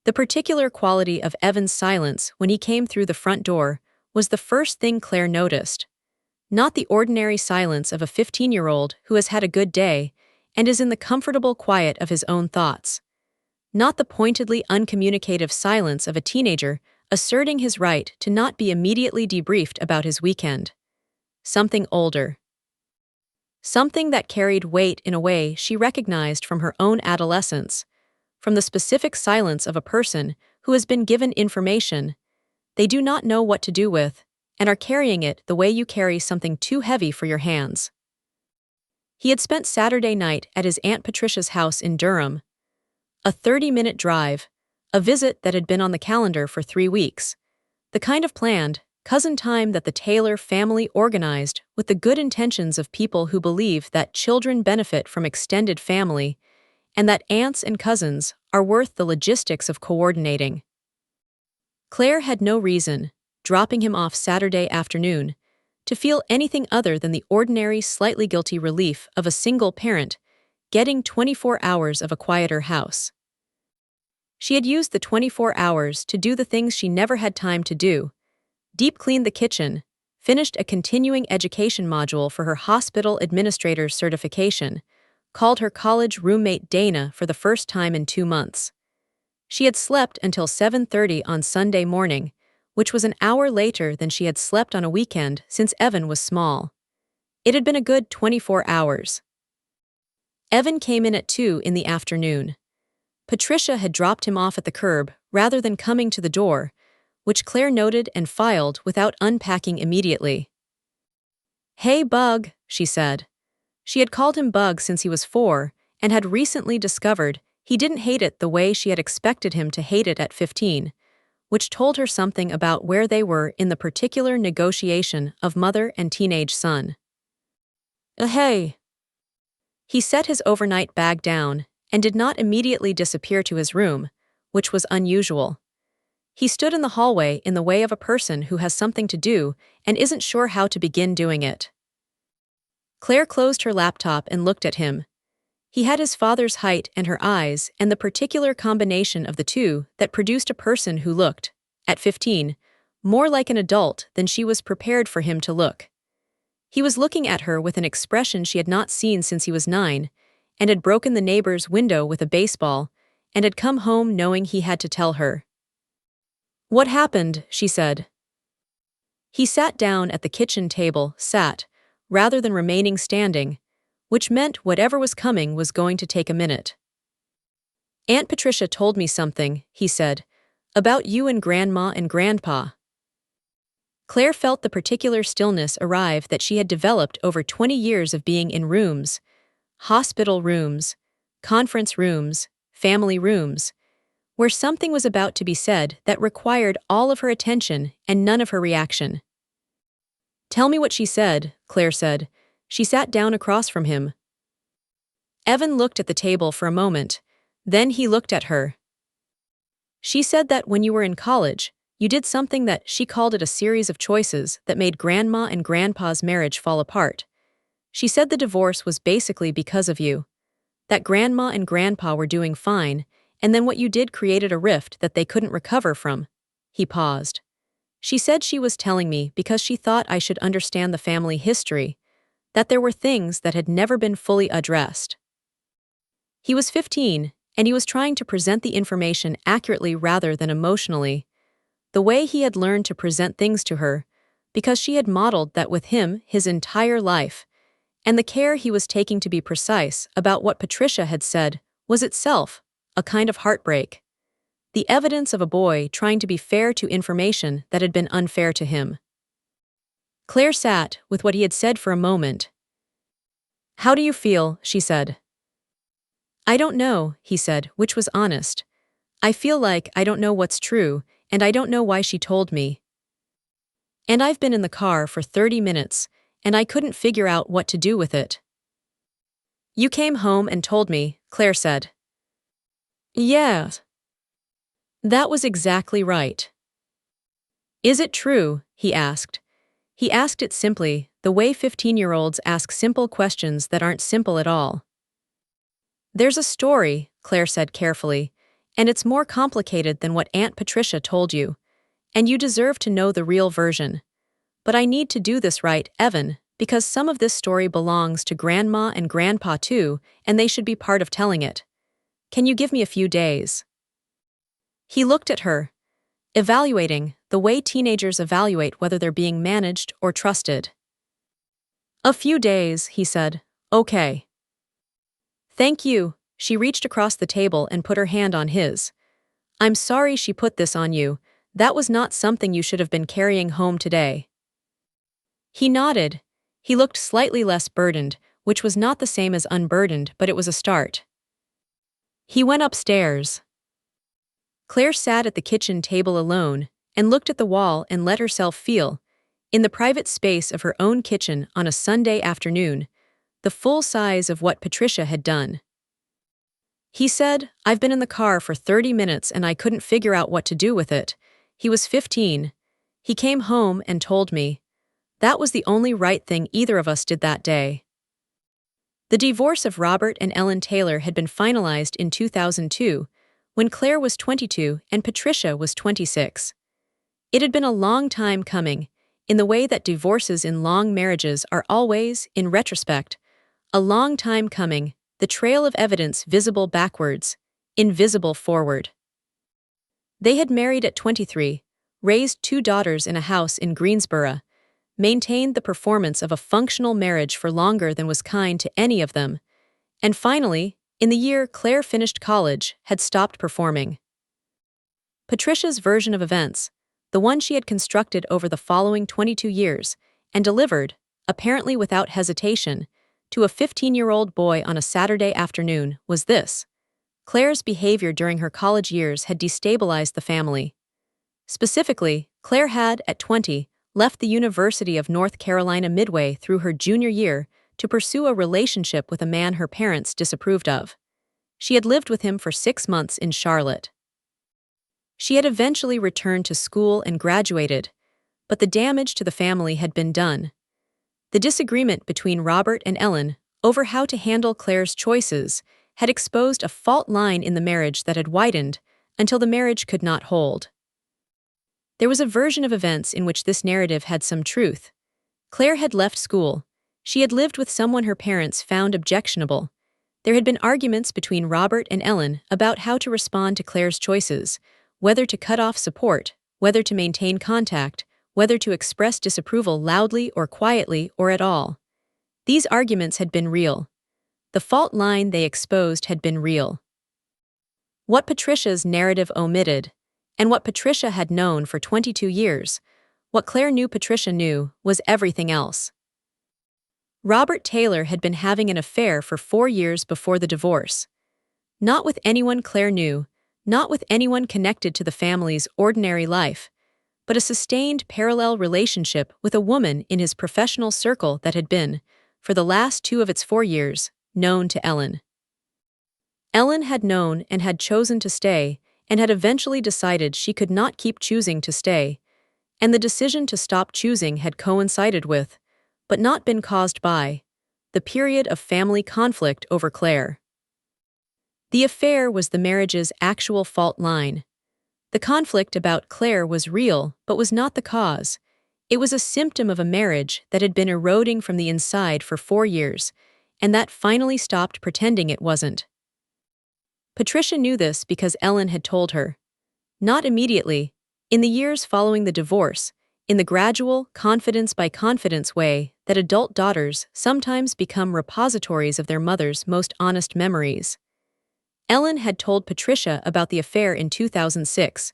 The particular quality of Evan's silence when he came through the front door was the first thing Claire noticed. Not the ordinary silence of a 15-year-old who has had a good day and is in the comfortable quiet of his own thoughts. Not the pointedly uncommunicative silence of a teenager asserting his right to not be immediately debriefed about his weekend. Something older. Something that carried weight in a way she recognized from her own adolescence, from the specific silence of a person who has been given information they do not know what to do with, and are carrying it the way you carry something too heavy for your hands. He had spent Saturday night at his Aunt Patricia's house in Durham. A 30-minute drive, a visit that had been on the calendar for 3 weeks. The kind of planned, cousin time that the Taylor family organized with the good intentions of people who believe that children benefit from extended family, and that aunts and cousins are worth the logistics of coordinating. Claire had no reason, dropping him off Saturday afternoon, to feel anything other than the ordinary slightly guilty relief of a single parent getting 24 hours of a quieter house. She had used the 24 hours to do the things she never had time to do: deep cleaned the kitchen, finished a continuing education module for her hospital administrator's certification, called her college roommate Dana for the first time in 2 months. She had slept until 7:30 on Sunday morning, which was an hour later than she had slept on a weekend since Evan was small. It had been a good 24 hours. Evan came in at 2 in the afternoon. Patricia had dropped him off at the curb rather than coming to the door, which Claire noted and filed without unpacking immediately. "Hey, Bug," she said. She had called him Bug since he was 4 and had recently discovered he didn't hate it the way she had expected him to hate it at 15, which told her something about where they were in the particular negotiation of mother and teenage son. Hey." He set his overnight bag down and did not immediately disappear to his room, which was unusual. He stood in the hallway in the way of a person who has something to do and isn't sure how to begin doing it. Claire closed her laptop and looked at him. He had his father's height and her eyes and the particular combination of the two that produced a person who looked, at 15, more like an adult than she was prepared for him to look. He was looking at her with an expression she had not seen since he was 9, and had broken the neighbor's window with a baseball, and had come home knowing he had to tell her. "What happened?" she said. He sat down at the kitchen table, rather than remaining standing, which meant whatever was coming was going to take a minute. "Aunt Patricia told me something," he said, "about you and Grandma and Grandpa." Claire felt the particular stillness arrive that she had developed over 20 years of being in rooms, hospital rooms, conference rooms, family rooms, where something was about to be said that required all of her attention and none of her reaction. "Tell me what she said," Claire said. She sat down across from him. Evan looked at the table for a moment, then he looked at her. "She said that when you were in college, you did something that she called it a series of choices that made Grandma and Grandpa's marriage fall apart. She said the divorce was basically because of you. That Grandma and Grandpa were doing fine, and then what you did created a rift that they couldn't recover from." He paused. "She said she was telling me because she thought I should understand the family history, that there were things that had never been fully addressed." He was 15, and he was trying to present the information accurately rather than emotionally, the way he had learned to present things to her, because she had modeled that with him his entire life, and the care he was taking to be precise about what Patricia had said was itself a kind of heartbreak. The evidence of a boy trying to be fair to information that had been unfair to him. Claire sat with what he had said for a moment. "How do you feel?" she said. "I don't know," he said, which was honest. "I feel like I don't know what's true, and I don't know why she told me. And I've been in the car for 30 minutes, and I couldn't figure out what to do with it." "You came home and told me," Claire said. "Yes." That was exactly right. "Is it true?" he asked. He asked it simply, the way 15-year-olds ask simple questions that aren't simple at all. "There's a story," Claire said carefully, And it's more complicated than what Aunt Patricia told you. And you deserve to know the real version. But I need to do this right, Evan, because some of this story belongs to Grandma and Grandpa too, and they should be part of telling it. Can you give me a few days? He looked at her, evaluating the way teenagers evaluate whether they're being managed or trusted. A few days, he said. Okay. Thank you. She reached across the table and put her hand on his. I'm sorry she put this on you. That was not something you should have been carrying home today. He nodded. He looked slightly less burdened, which was not the same as unburdened, but it was a start. He went upstairs. Claire sat at the kitchen table alone and looked at the wall and let herself feel, in the private space of her own kitchen on a Sunday afternoon, the full size of what Patricia had done. He said, I've been in the car for 30 minutes and I couldn't figure out what to do with it. He was 15. He came home and told me. That was the only right thing either of us did that day. The divorce of Robert and Ellen Taylor had been finalized in 2002, when Claire was 22 and Patricia was 26. It had been a long time coming, in the way that divorces in long marriages are always, in retrospect, a long time coming, the trail of evidence visible backwards, invisible forward. They had married at 23, raised 2 daughters in a house in Greensboro, maintained the performance of a functional marriage for longer than was kind to any of them, and finally, in the year Claire finished college, had stopped performing. Patricia's version of events, the one she had constructed over the following 22 years, and delivered, apparently without hesitation, to a 15-year-old boy on a Saturday afternoon, was this. Claire's behavior during her college years had destabilized the family. Specifically, Claire had, at 20, left the University of North Carolina midway through her junior year to pursue a relationship with a man her parents disapproved of. She had lived with him for 6 months in Charlotte. She had eventually returned to school and graduated, but the damage to the family had been done. The disagreement between Robert and Ellen over how to handle Claire's choices had exposed a fault line in the marriage that had widened until the marriage could not hold. There was a version of events in which this narrative had some truth. Claire had left school. She had lived with someone her parents found objectionable. There had been arguments between Robert and Ellen about how to respond to Claire's choices, whether to cut off support, whether to maintain contact, whether to express disapproval loudly or quietly or at all. These arguments had been real. The fault line they exposed had been real. What Patricia's narrative omitted, and what Patricia had known for 22 years, what Claire knew Patricia knew, was everything else. Robert Taylor had been having an affair for 4 years before the divorce. Not with anyone Claire knew, not with anyone connected to the family's ordinary life, but a sustained parallel relationship with a woman in his professional circle that had been, for the last 2 of its 4 years, known to Ellen. Ellen had known and had chosen to stay, and had eventually decided she could not keep choosing to stay, and the decision to stop choosing had coincided with, but not been caused by, the period of family conflict over Claire. The affair was the marriage's actual fault line. The conflict about Claire was real, but was not the cause. It was a symptom of a marriage that had been eroding from the inside for 4 years, and that finally stopped pretending it wasn't. Patricia knew this because Ellen had told her. Not immediately, in the years following the divorce, in the gradual, confidence-by-confidence way that adult daughters sometimes become repositories of their mother's most honest memories. Ellen had told Patricia about the affair in 2006,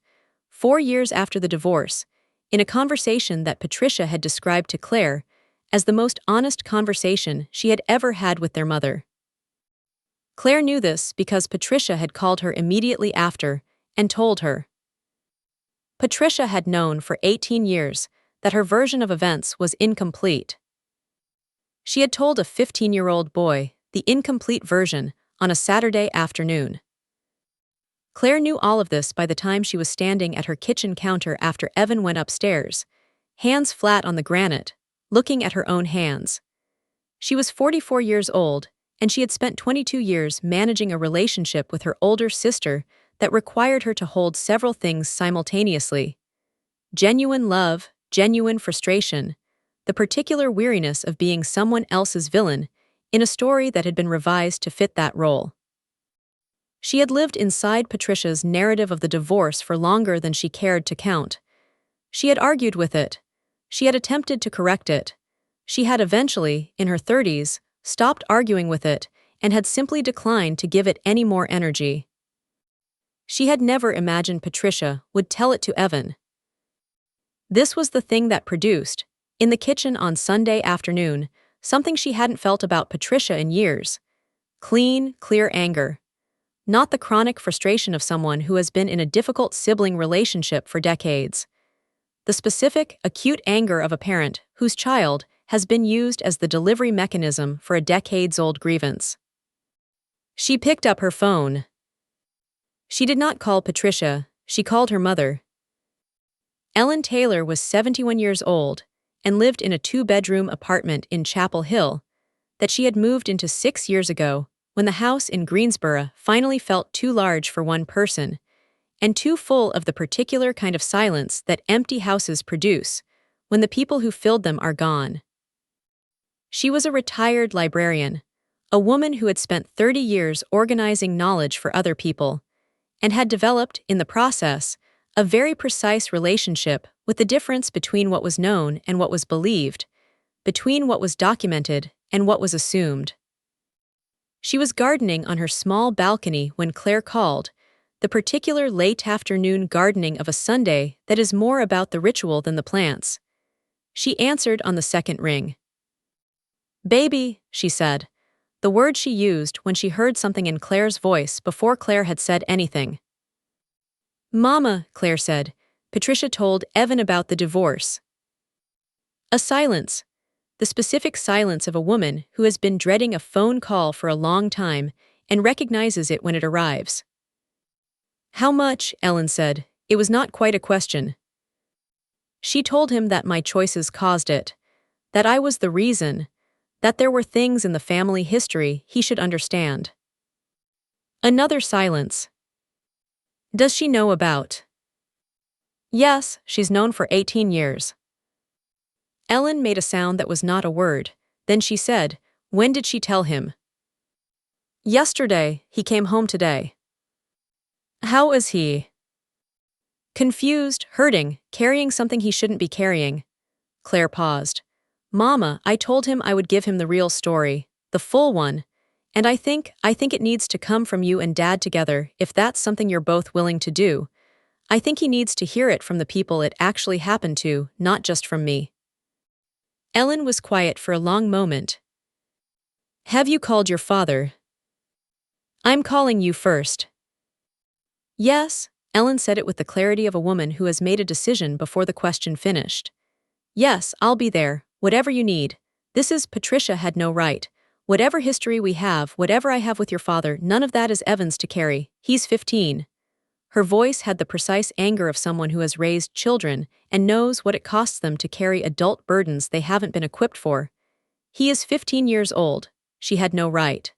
4 years after the divorce, in a conversation that Patricia had described to Claire as the most honest conversation she had ever had with their mother. Claire knew this because Patricia had called her immediately after and told her. Patricia had known for 18 years that her version of events was incomplete. She had told a 15-year-old boy the incomplete version on a Saturday afternoon. Claire knew all of this by the time she was standing at her kitchen counter after Evan went upstairs, hands flat on the granite, looking at her own hands. She was 44 years old, and she had spent 22 years managing a relationship with her older sister that required her to hold several things simultaneously: genuine love, genuine frustration, the particular weariness of being someone else's villain in a story that had been revised to fit that role. She had lived inside Patricia's narrative of the divorce for longer than she cared to count. She had argued with it. She had attempted to correct it. She had eventually, in her 30s, stopped arguing with it and had simply declined to give it any more energy. She had never imagined Patricia would tell it to Evan. This was the thing that produced, in the kitchen on Sunday afternoon, something she hadn't felt about Patricia in years: clean, clear anger. Not the chronic frustration of someone who has been in a difficult sibling relationship for decades. The specific, acute anger of a parent whose child has been used as the delivery mechanism for a decades-old grievance. She picked up her phone. She did not call Patricia, she called her mother. Ellen Taylor was 71 years old and lived in a 2-bedroom apartment in Chapel Hill that she had moved into 6 years ago when the house in Greensboro finally felt too large for one person and too full of the particular kind of silence that empty houses produce when the people who filled them are gone. She was a retired librarian, a woman who had spent 30 years organizing knowledge for other people, and had developed, in the process, a very precise relationship with the difference between what was known and what was believed, between what was documented and what was assumed. She was gardening on her small balcony when Claire called, the particular late afternoon gardening of a Sunday that is more about the ritual than the plants. She answered on the second ring. "Baby," she said, the word she used when she heard something in Claire's voice before Claire had said anything. "Mama," Claire said, Patricia told Evan about the divorce. A silence. The specific silence of a woman who has been dreading a phone call for a long time and recognizes it when it arrives. "How much?" Ellen said. It was not quite a question. She told him that my choices caused it, that I was the reason, that there were things in the family history he should understand. Another silence. "Does she know about?" "Yes, she's known for 18 years. Ellen made a sound that was not a word. Then she said, "When did she tell him?" "Yesterday, he came home today." "How is he?" "Confused, hurting, carrying something he shouldn't be carrying." Claire paused. "Mama, I told him I would give him the real story, the full one, and I think it needs to come from you and Dad together if that's something you're both willing to do. I think he needs to hear it from the people it actually happened to, not just from me." Ellen was quiet for a long moment. "Have you called your father?" "I'm calling you first." "Yes," Ellen said it with the clarity of a woman who has made a decision before the question finished. "Yes, I'll be there, whatever you need. Patricia had no right. Whatever history we have, whatever I have with your father, none of that is Evan's to carry. He's 15. Her voice had the precise anger of someone who has raised children and knows what it costs them to carry adult burdens they haven't been equipped for. "He is 15 years old. She had no right."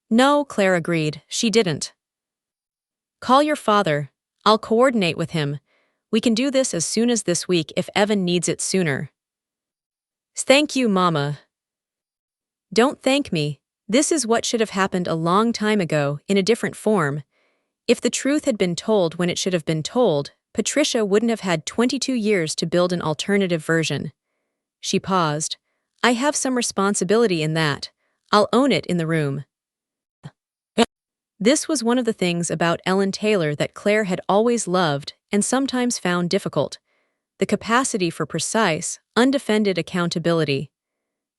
"No," Claire agreed, "she didn't." "Call your father. I'll coordinate with him. We can do this as soon as this week if Evan needs it sooner." "Thank you, Mama." "Don't thank me. This is what should have happened a long time ago, in a different form. If the truth had been told when it should have been told, Patricia wouldn't have had 22 years to build an alternative version." She paused. "I have some responsibility in that. I'll own it in the room." This was one of the things about Ellen Taylor that Claire had always loved and sometimes found difficult: the capacity for precise, undefended accountability.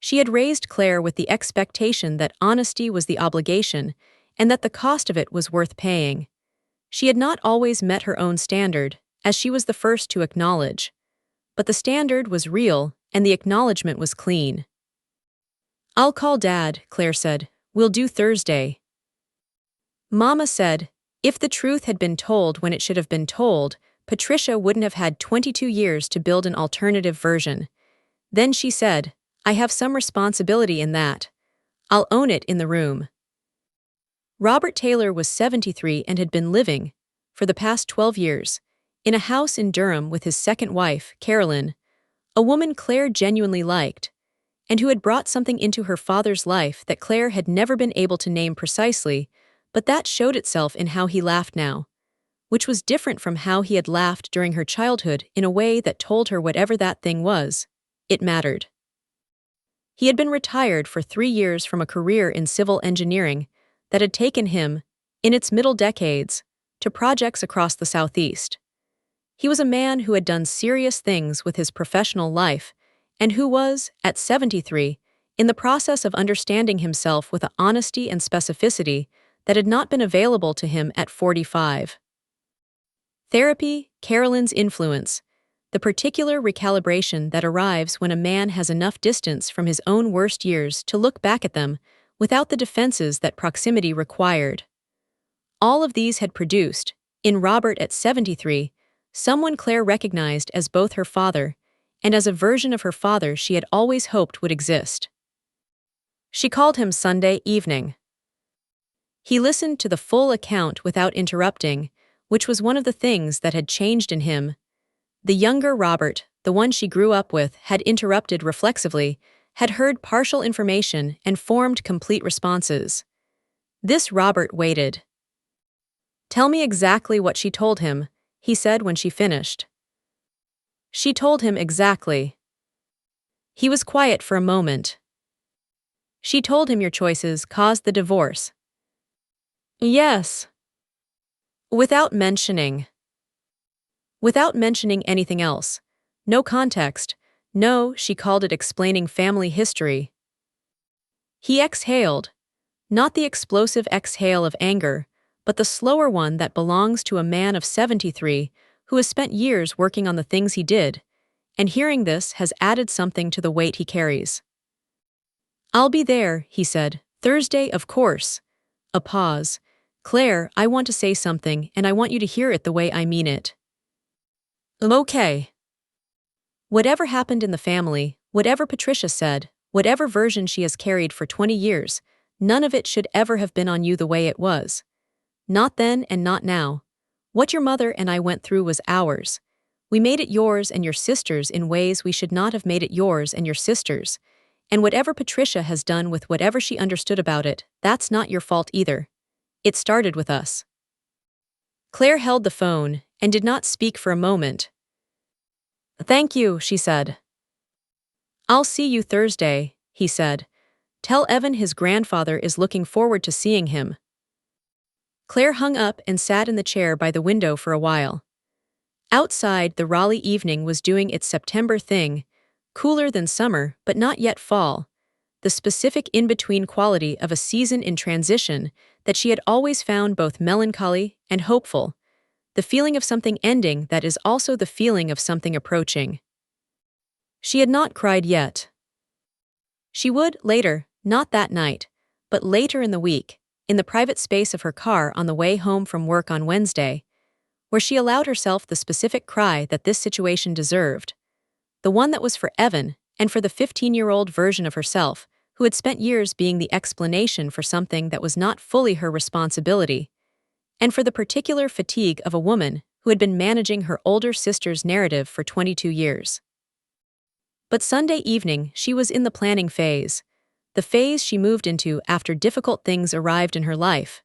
She had raised Claire with the expectation that honesty was the obligation and that the cost of it was worth paying. She had not always met her own standard, as she was the first to acknowledge. But the standard was real, and the acknowledgement was clean. "I'll call Dad," Claire said. "We'll do Thursday." Mama said, if the truth had been told when it should have been told, Patricia wouldn't have had 22 years to build an alternative version. Then she said, "I have some responsibility in that. I'll own it in the room." Robert Taylor was 73 and had been living, for the past 12 years, in a house in Durham with his second wife, Carolyn, a woman Claire genuinely liked, and who had brought something into her father's life that Claire had never been able to name precisely, but that showed itself in how he laughed now, which was different from how he had laughed during her childhood in a way that told her whatever that thing was, it mattered. He had been retired for 3 years from a career in civil engineering that had taken him, in its middle decades, to projects across the Southeast. He was a man who had done serious things with his professional life and who was, at 73, in the process of understanding himself with an honesty and specificity that had not been available to him at 45. Therapy, Carolyn's influence, the particular recalibration that arrives when a man has enough distance from his own worst years to look back at them without the defenses that proximity required. All of these had produced, in Robert at 73, someone Claire recognized as both her father and as a version of her father she had always hoped would exist. She called him Sunday evening. He listened to the full account without interrupting, which was one of the things that had changed in him. The younger Robert, the one she grew up with, had interrupted reflexively, had heard partial information and formed complete responses. This Robert waited. "Tell me exactly what she told him," he said when she finished. She told him exactly. He was quiet for a moment. She told him your choices caused the divorce. Yes. Without mentioning anything else. No context. No, she called it explaining family history. He exhaled. Not the explosive exhale of anger, but the slower one that belongs to a man of 73 who has spent years working on the things he did, and hearing this has added something to the weight he carries. "I'll be there," he said. "Thursday, of course." A pause. "Claire, I want to say something, and I want you to hear it the way I mean it." "Okay." Whatever happened in the family, whatever Patricia said, whatever version she has carried for 20 years, none of it should ever have been on you the way it was. Not then and not now. What your mother and I went through was ours. We made it yours and your sister's in ways we should not have made it yours and your sister's. And whatever Patricia has done with whatever she understood about it, that's not your fault either. It started with us. Claire held the phone and did not speak for a moment. "Thank you," she said. "I'll see you Thursday," he said. "Tell Evan his grandfather is looking forward to seeing him." Claire hung up and sat in the chair by the window for a while. Outside, the Raleigh evening was doing its September thing, cooler than summer but not yet fall, the specific in-between quality of a season in transition that she had always found both melancholy and hopeful, the feeling of something ending that is also the feeling of something approaching. She had not cried yet. She would later, not that night, but later in the week, in the private space of her car on the way home from work on Wednesday, where she allowed herself the specific cry that this situation deserved, the one that was for Evan and for the 15-year-old version of herself who had spent years being the explanation for something that was not fully her responsibility, and for the particular fatigue of a woman who had been managing her older sister's narrative for 22 years. But Sunday evening she was in the planning phase, the phase she moved into after difficult things arrived in her life.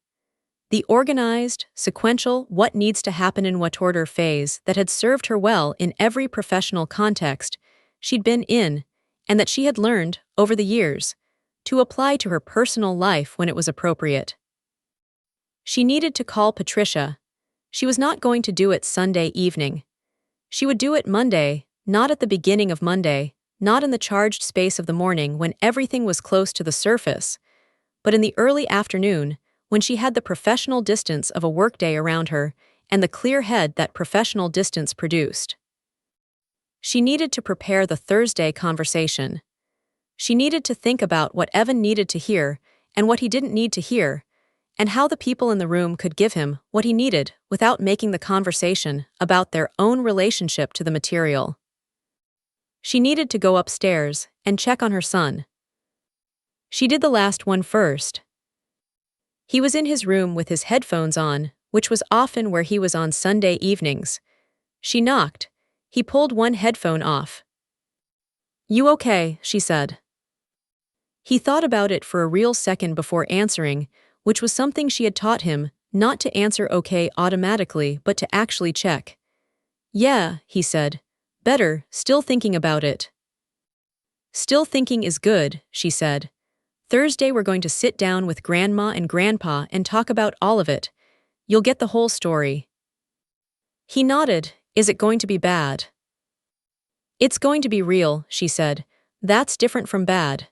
The organized, sequential, what needs to happen in what order phase that had served her well in every professional context she'd been in, and that she had learned, over the years, to apply to her personal life when it was appropriate. She needed to call Patricia. She was not going to do it Sunday evening. She would do it Monday, not at the beginning of Monday, not in the charged space of the morning when everything was close to the surface, but in the early afternoon, when she had the professional distance of a workday around her and the clear head that professional distance produced. She needed to prepare the Thursday conversation. She needed to think about what Evan needed to hear and what he didn't need to hear, and how the people in the room could give him what he needed without making the conversation about their own relationship to the material. She needed to go upstairs and check on her son. She did the last one first. He was in his room with his headphones on, which was often where he was on Sunday evenings. She knocked. He pulled one headphone off. "You okay?" she said. He thought about it for a real second before answering, which was something she had taught him, not to answer okay automatically but to actually check. "Yeah," he said. "Better, still thinking about it." "Still thinking is good," she said. "Thursday we're going to sit down with Grandma and Grandpa and talk about all of it. You'll get the whole story." He nodded. "Is it going to be bad?" "It's going to be real," she said. "That's different from bad."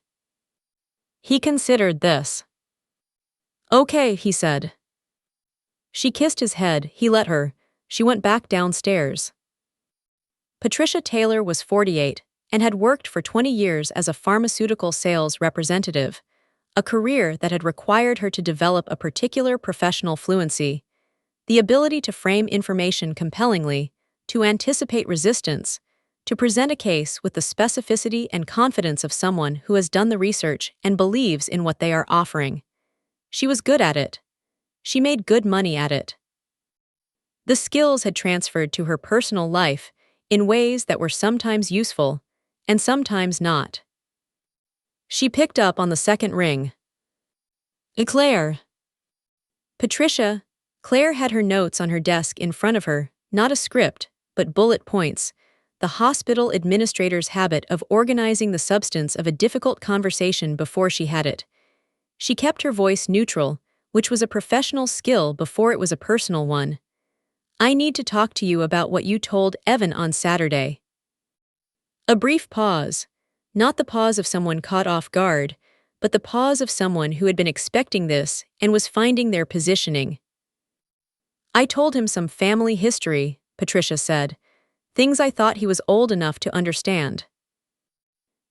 He considered this. "Okay," he said. She kissed his head. He let her. She went back downstairs. Patricia Taylor was 48 and had worked for 20 years as a pharmaceutical sales representative, a career that had required her to develop a particular professional fluency, the ability to frame information compellingly, to anticipate resistance, to present a case with the specificity and confidence of someone who has done the research and believes in what they are offering. She was good at it. She made good money at it. The skills had transferred to her personal life in ways that were sometimes useful and sometimes not. She picked up on the second ring. "Claire." "Patricia." Claire had her notes on her desk in front of her, not a script, but bullet points, the hospital administrator's habit of organizing the substance of a difficult conversation before she had it. She kept her voice neutral, which was a professional skill before it was a personal one. "I need to talk to you about what you told Evan on Saturday." A brief pause. Not the pause of someone caught off guard, but the pause of someone who had been expecting this and was finding their positioning. "I told him some family history," Patricia said. "Things I thought he was old enough to understand."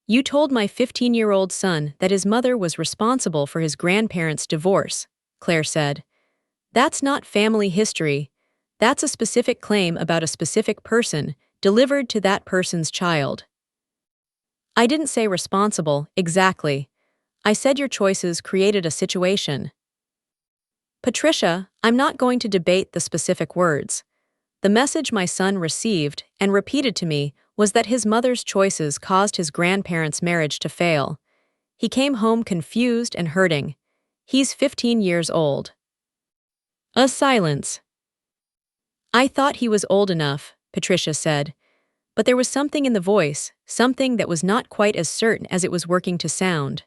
"You told my 15-year-old son that his mother was responsible for his grandparents' divorce," Claire said. "That's not family history. That's a specific claim about a specific person, delivered to that person's child." "I didn't say responsible, exactly. I said your choices created a situation." "Patricia, I'm not going to debate the specific words. The message my son received and repeated to me was that his mother's choices caused his grandparents' marriage to fail. He came home confused and hurting. He's 15 years old." A silence. "I thought he was old enough," Patricia said. But there was something in the voice, something that was not quite as certain as it was working to sound.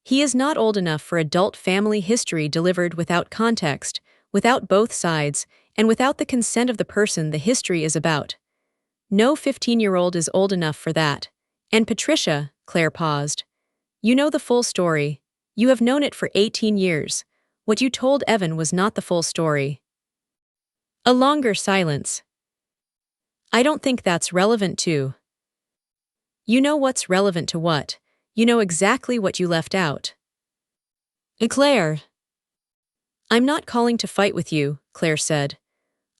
"He is not old enough for adult family history delivered without context, without both sides, and without the consent of the person the history is about. No 15-year-old is old enough for that. And Patricia," Claire paused, "you know the full story. You have known it for 18 years. What you told Evan was not the full story." A longer silence. "I don't think that's relevant to." "You know what's relevant to what. You know exactly what you left out." "Claire." "I'm not calling to fight with you," Claire said.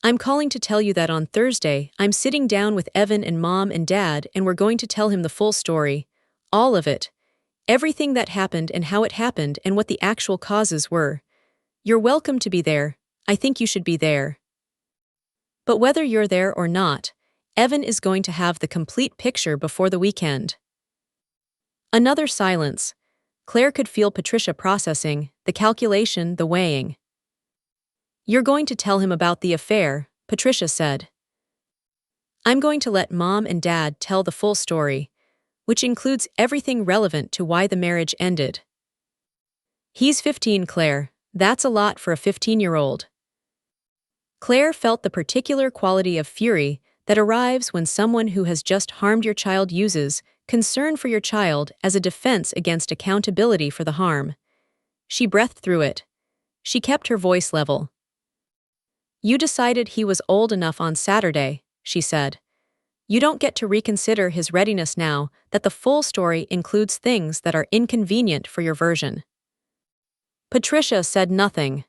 "I'm calling to tell you that on Thursday I'm sitting down with Evan and Mom and Dad and we're going to tell him the full story. All of it. Everything that happened and how it happened and what the actual causes were. You're welcome to be there. I think you should be there. But whether you're there or not, Evan is going to have the complete picture before the weekend." Another silence. Claire could feel Patricia processing, the calculation, the weighing. "You're going to tell him about the affair," Patricia said. "I'm going to let Mom and Dad tell the full story, which includes everything relevant to why the marriage ended." "He's 15, Claire. That's a lot for a 15-year-old. Claire felt the particular quality of fury that arrives when someone who has just harmed your child uses concern for your child as a defense against accountability for the harm. She breathed through it. She kept her voice level. "You decided he was old enough on Saturday," she said. "You don't get to reconsider his readiness now that the full story includes things that are inconvenient for your version." Patricia said nothing.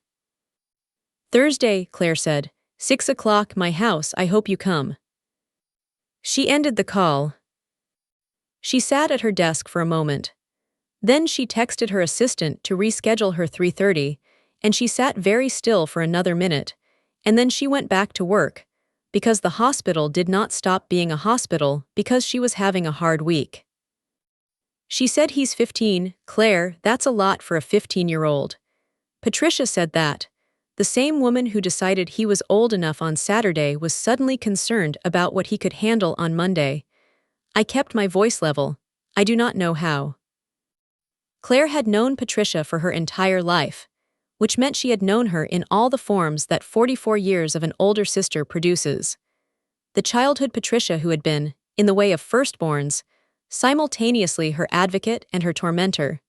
"Thursday," Claire said. 6 o'clock, my house, I hope you come." She ended the call. She sat at her desk for a moment. Then she texted her assistant to reschedule her 3:30, and she sat very still for another minute, and then she went back to work, because the hospital did not stop being a hospital because she was having a hard week. She said he's 15, Claire, that's a lot for a 15-year-old. Patricia said that. The same woman who decided he was old enough on Saturday was suddenly concerned about what he could handle on Monday. I kept my voice level. I do not know how. Claire had known Patricia for her entire life, which meant she had known her in all the forms that 44 years of an older sister produces. The childhood Patricia who had been, in the way of firstborns, simultaneously her advocate and her tormentor.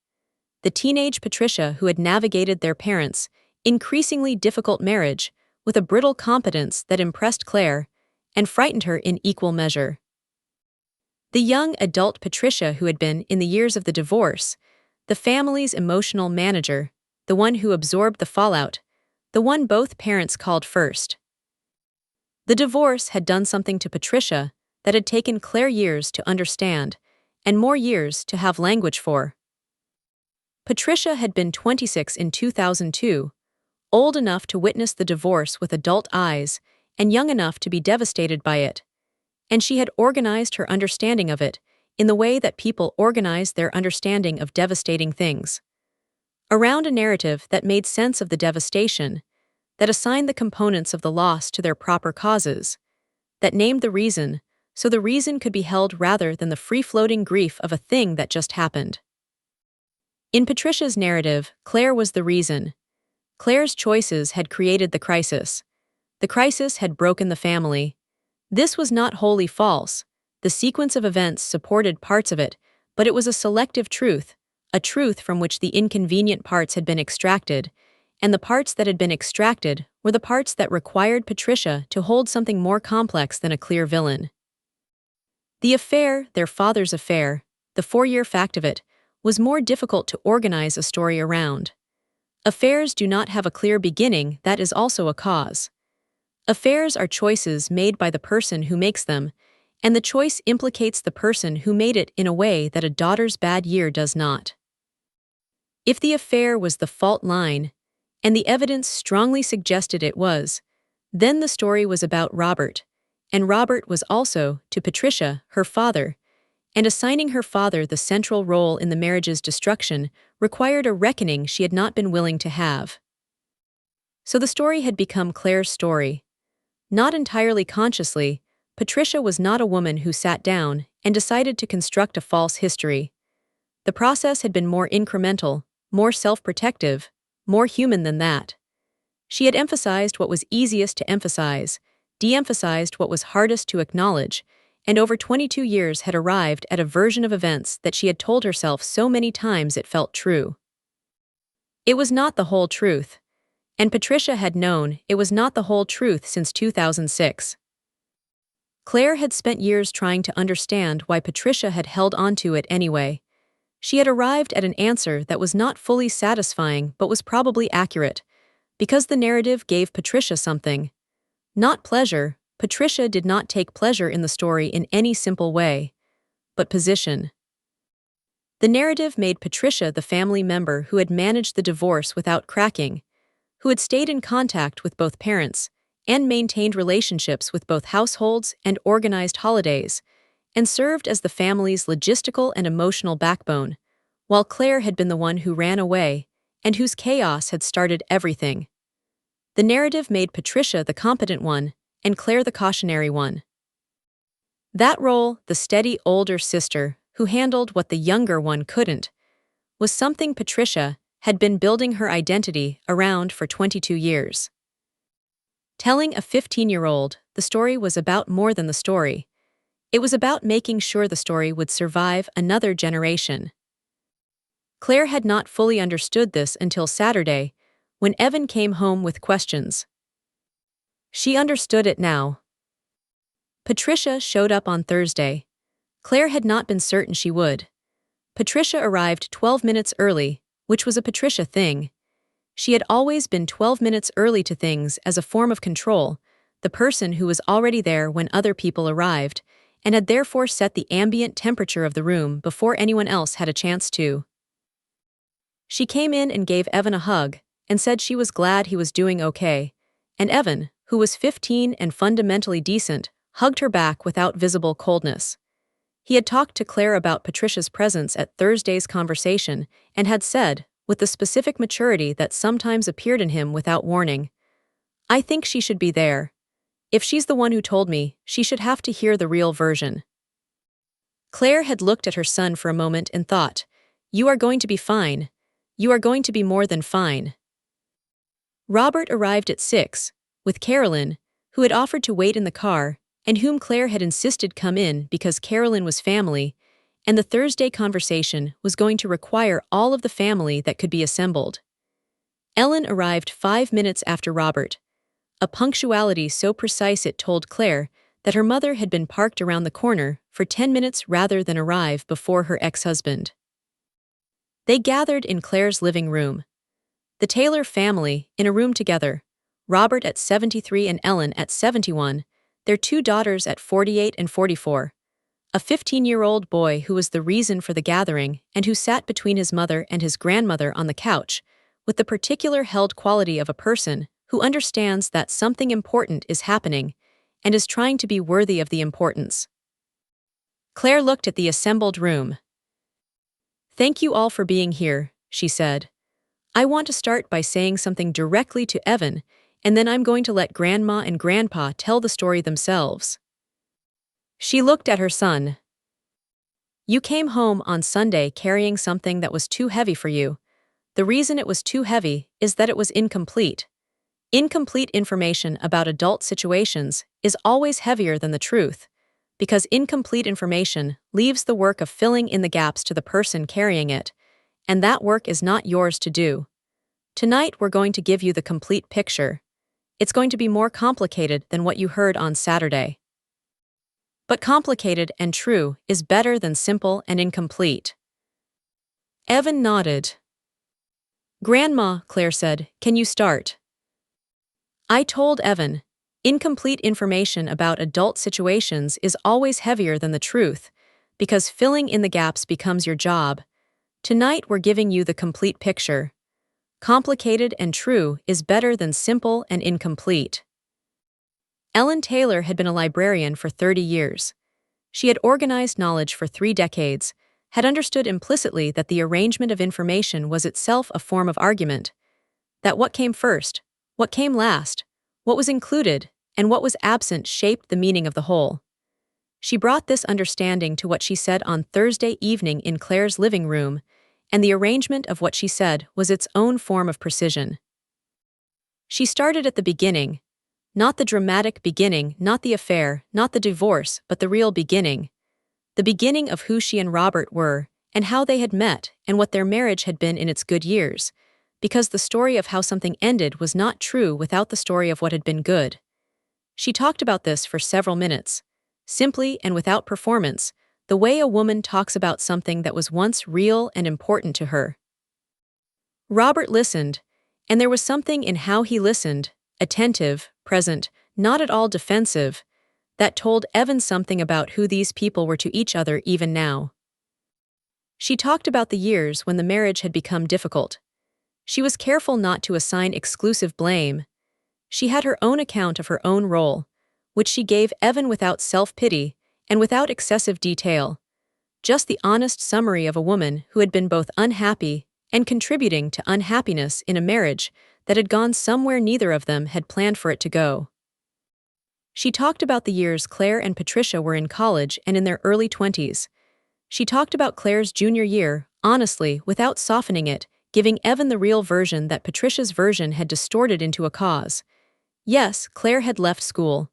The teenage Patricia who had navigated their parents' increasingly difficult marriage with a brittle competence that impressed Claire and frightened her in equal measure. The young adult Patricia who had been, in the years of the divorce, the family's emotional manager, the one who absorbed the fallout, the one both parents called first. The divorce had done something to Patricia that had taken Claire years to understand, and more years to have language for. Patricia had been 26 in 2002, old enough to witness the divorce with adult eyes, and young enough to be devastated by it. And she had organized her understanding of it in the way that people organize their understanding of devastating things. Around a narrative that made sense of the devastation, that assigned the components of the loss to their proper causes, that named the reason, so the reason could be held rather than the free-floating grief of a thing that just happened. In Patricia's narrative, Claire was the reason. Claire's choices had created the crisis. The crisis had broken the family. This was not wholly false. The sequence of events supported parts of it, but it was a selective truth, a truth from which the inconvenient parts had been extracted, and the parts that had been extracted were the parts that required Patricia to hold something more complex than a clear villain. The affair, their father's affair, the 4-year fact of it, was more difficult to organize a story around. Affairs do not have a clear beginning, that is also a cause. Affairs are choices made by the person who makes them, and the choice implicates the person who made it in a way that a daughter's bad year does not. If the affair was the fault line, and the evidence strongly suggested it was, then the story was about Robert, and Robert was also, to Patricia, her father, and assigning her father the central role in the marriage's destruction required a reckoning she had not been willing to have. So the story had become Claire's story. Not entirely consciously, Patricia was not a woman who sat down and decided to construct a false history. The process had been more incremental, more self-protective, more human than that. She had emphasized what was easiest to emphasize, de-emphasized what was hardest to acknowledge, and over 22 years had arrived at a version of events that she had told herself so many times it felt true. It was not the whole truth, and Patricia had known it was not the whole truth since 2006. Claire had spent years trying to understand why Patricia had held onto it anyway. She had arrived at an answer that was not fully satisfying but was probably accurate, because the narrative gave Patricia something. Not pleasure. Patricia did not take pleasure in the story in any simple way, but position. The narrative made Patricia the family member who had managed the divorce without cracking, who had stayed in contact with both parents, and maintained relationships with both households and organized holidays, and served as the family's logistical and emotional backbone, while Claire had been the one who ran away, and whose chaos had started everything. The narrative made Patricia the competent one, and Claire the cautionary one. That role, the steady older sister who handled what the younger one couldn't, was something Patricia had been building her identity around for 22 years. Telling a 15-year-old the story was about more than the story. It was about making sure the story would survive another generation. Claire had not fully understood this until Saturday, when Evan came home with questions. She understood it now. Patricia showed up on Thursday. Claire had not been certain she would. Patricia arrived 12 minutes early, which was a Patricia thing. She had always been 12 minutes early to things as a form of control, the person who was already there when other people arrived, and had therefore set the ambient temperature of the room before anyone else had a chance to. She came in and gave Evan a hug and said she was glad he was doing okay, and Evan, who was 15 and fundamentally decent, hugged her back without visible coldness. He had talked to Claire about Patricia's presence at Thursday's conversation and had said, with the specific maturity that sometimes appeared in him without warning, "I think she should be there. If she's the one who told me, she should have to hear the real version." Claire had looked at her son for a moment and thought, "You are going to be fine. You are going to be more than fine." Robert arrived at 6, with Carolyn, who had offered to wait in the car, and whom Claire had insisted come in because Carolyn was family, and the Thursday conversation was going to require all of the family that could be assembled. Ellen arrived 5 minutes after Robert, a punctuality so precise it told Claire that her mother had been parked around the corner for 10 minutes rather than arrive before her ex-husband. They gathered in Claire's living room. The Taylor family, in a room together, Robert at 73 and Ellen at 71, their 2 daughters at 48 and 44, a 15-year-old boy who was the reason for the gathering and who sat between his mother and his grandmother on the couch, with the particular held quality of a person who understands that something important is happening and is trying to be worthy of the importance. Claire looked at the assembled room. "Thank you all for being here," she said. "I want to start by saying something directly to Evan, and then I'm going to let Grandma and Grandpa tell the story themselves." She looked at her son. "You came home on Sunday carrying something that was too heavy for you. The reason it was too heavy is that it was incomplete. Incomplete information about adult situations is always heavier than the truth, because incomplete information leaves the work of filling in the gaps to the person carrying it, and that work is not yours to do. Tonight we're going to give you the complete picture. It's going to be more complicated than what you heard on Saturday. But complicated and true is better than simple and incomplete." Evan nodded. "Grandma," Claire said, "can you start?" "I told Evan, incomplete information about adult situations is always heavier than the truth, because filling in the gaps becomes your job. Tonight we're giving you the complete picture. Complicated and true is better than simple and incomplete." Ellen Taylor had been a librarian for 30 years. She had organized knowledge for 3 decades, had understood implicitly that the arrangement of information was itself a form of argument, that what came first, what came last, what was included, and what was absent shaped the meaning of the whole. She brought this understanding to what she said on Thursday evening in Claire's living room, and the arrangement of what she said was its own form of precision. She started at the beginning, not the dramatic beginning, not the affair, not the divorce, but the real beginning. The beginning of who she and Robert were, and how they had met, and what their marriage had been in its good years, because the story of how something ended was not true without the story of what had been good. She talked about this for several minutes, simply and without performance, the way a woman talks about something that was once real and important to her. Robert listened, and there was something in how he listened, attentive, present, not at all defensive, that told Evan something about who these people were to each other even now. She talked about the years when the marriage had become difficult. She was careful not to assign exclusive blame. She had her own account of her own role, which she gave Evan without self-pity and without excessive detail, just the honest summary of a woman who had been both unhappy and contributing to unhappiness in a marriage that had gone somewhere neither of them had planned for it to go. She talked about the years Claire and Patricia were in college and in their early 20s. She talked about Claire's junior year, honestly, without softening it, giving Evan the real version that Patricia's version had distorted into a cause. Yes, Claire had left school.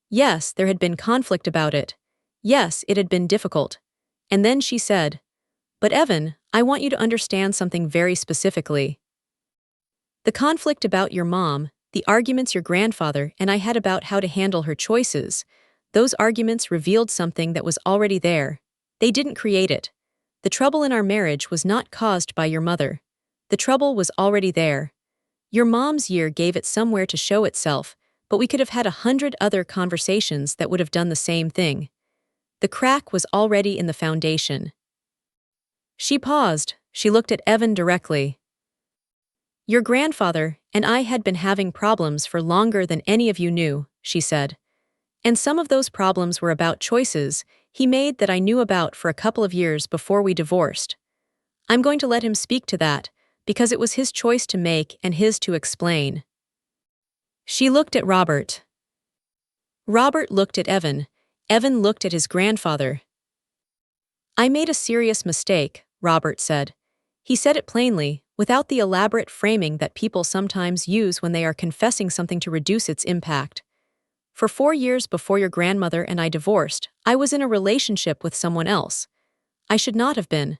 Yes, there had been conflict about it. Yes, it had been difficult. And then she said, "But Evan, I want you to understand something very specifically. The conflict about your mom, the arguments your grandfather and I had about how to handle her choices, those arguments revealed something that was already there. They didn't create it. The trouble in our marriage was not caused by your mother. The trouble was already there. Your mom's year gave it somewhere to show itself, but we could have had 100 other conversations that would have done the same thing. The crack was already in the foundation." She paused. She looked at Evan directly. Your grandfather and I had been having problems for longer than any of you knew, she said. And some of those problems were about choices he made that I knew about for a couple of years before we divorced. I'm going to let him speak to that, because it was his choice to make and his to explain. She looked at Robert. Robert looked at Evan. Evan looked at his grandfather. I made a serious mistake, Robert said. He said it plainly, without the elaborate framing that people sometimes use when they are confessing something to reduce its impact. For 4 years before your grandmother and I divorced, I was in a relationship with someone else. I should not have been.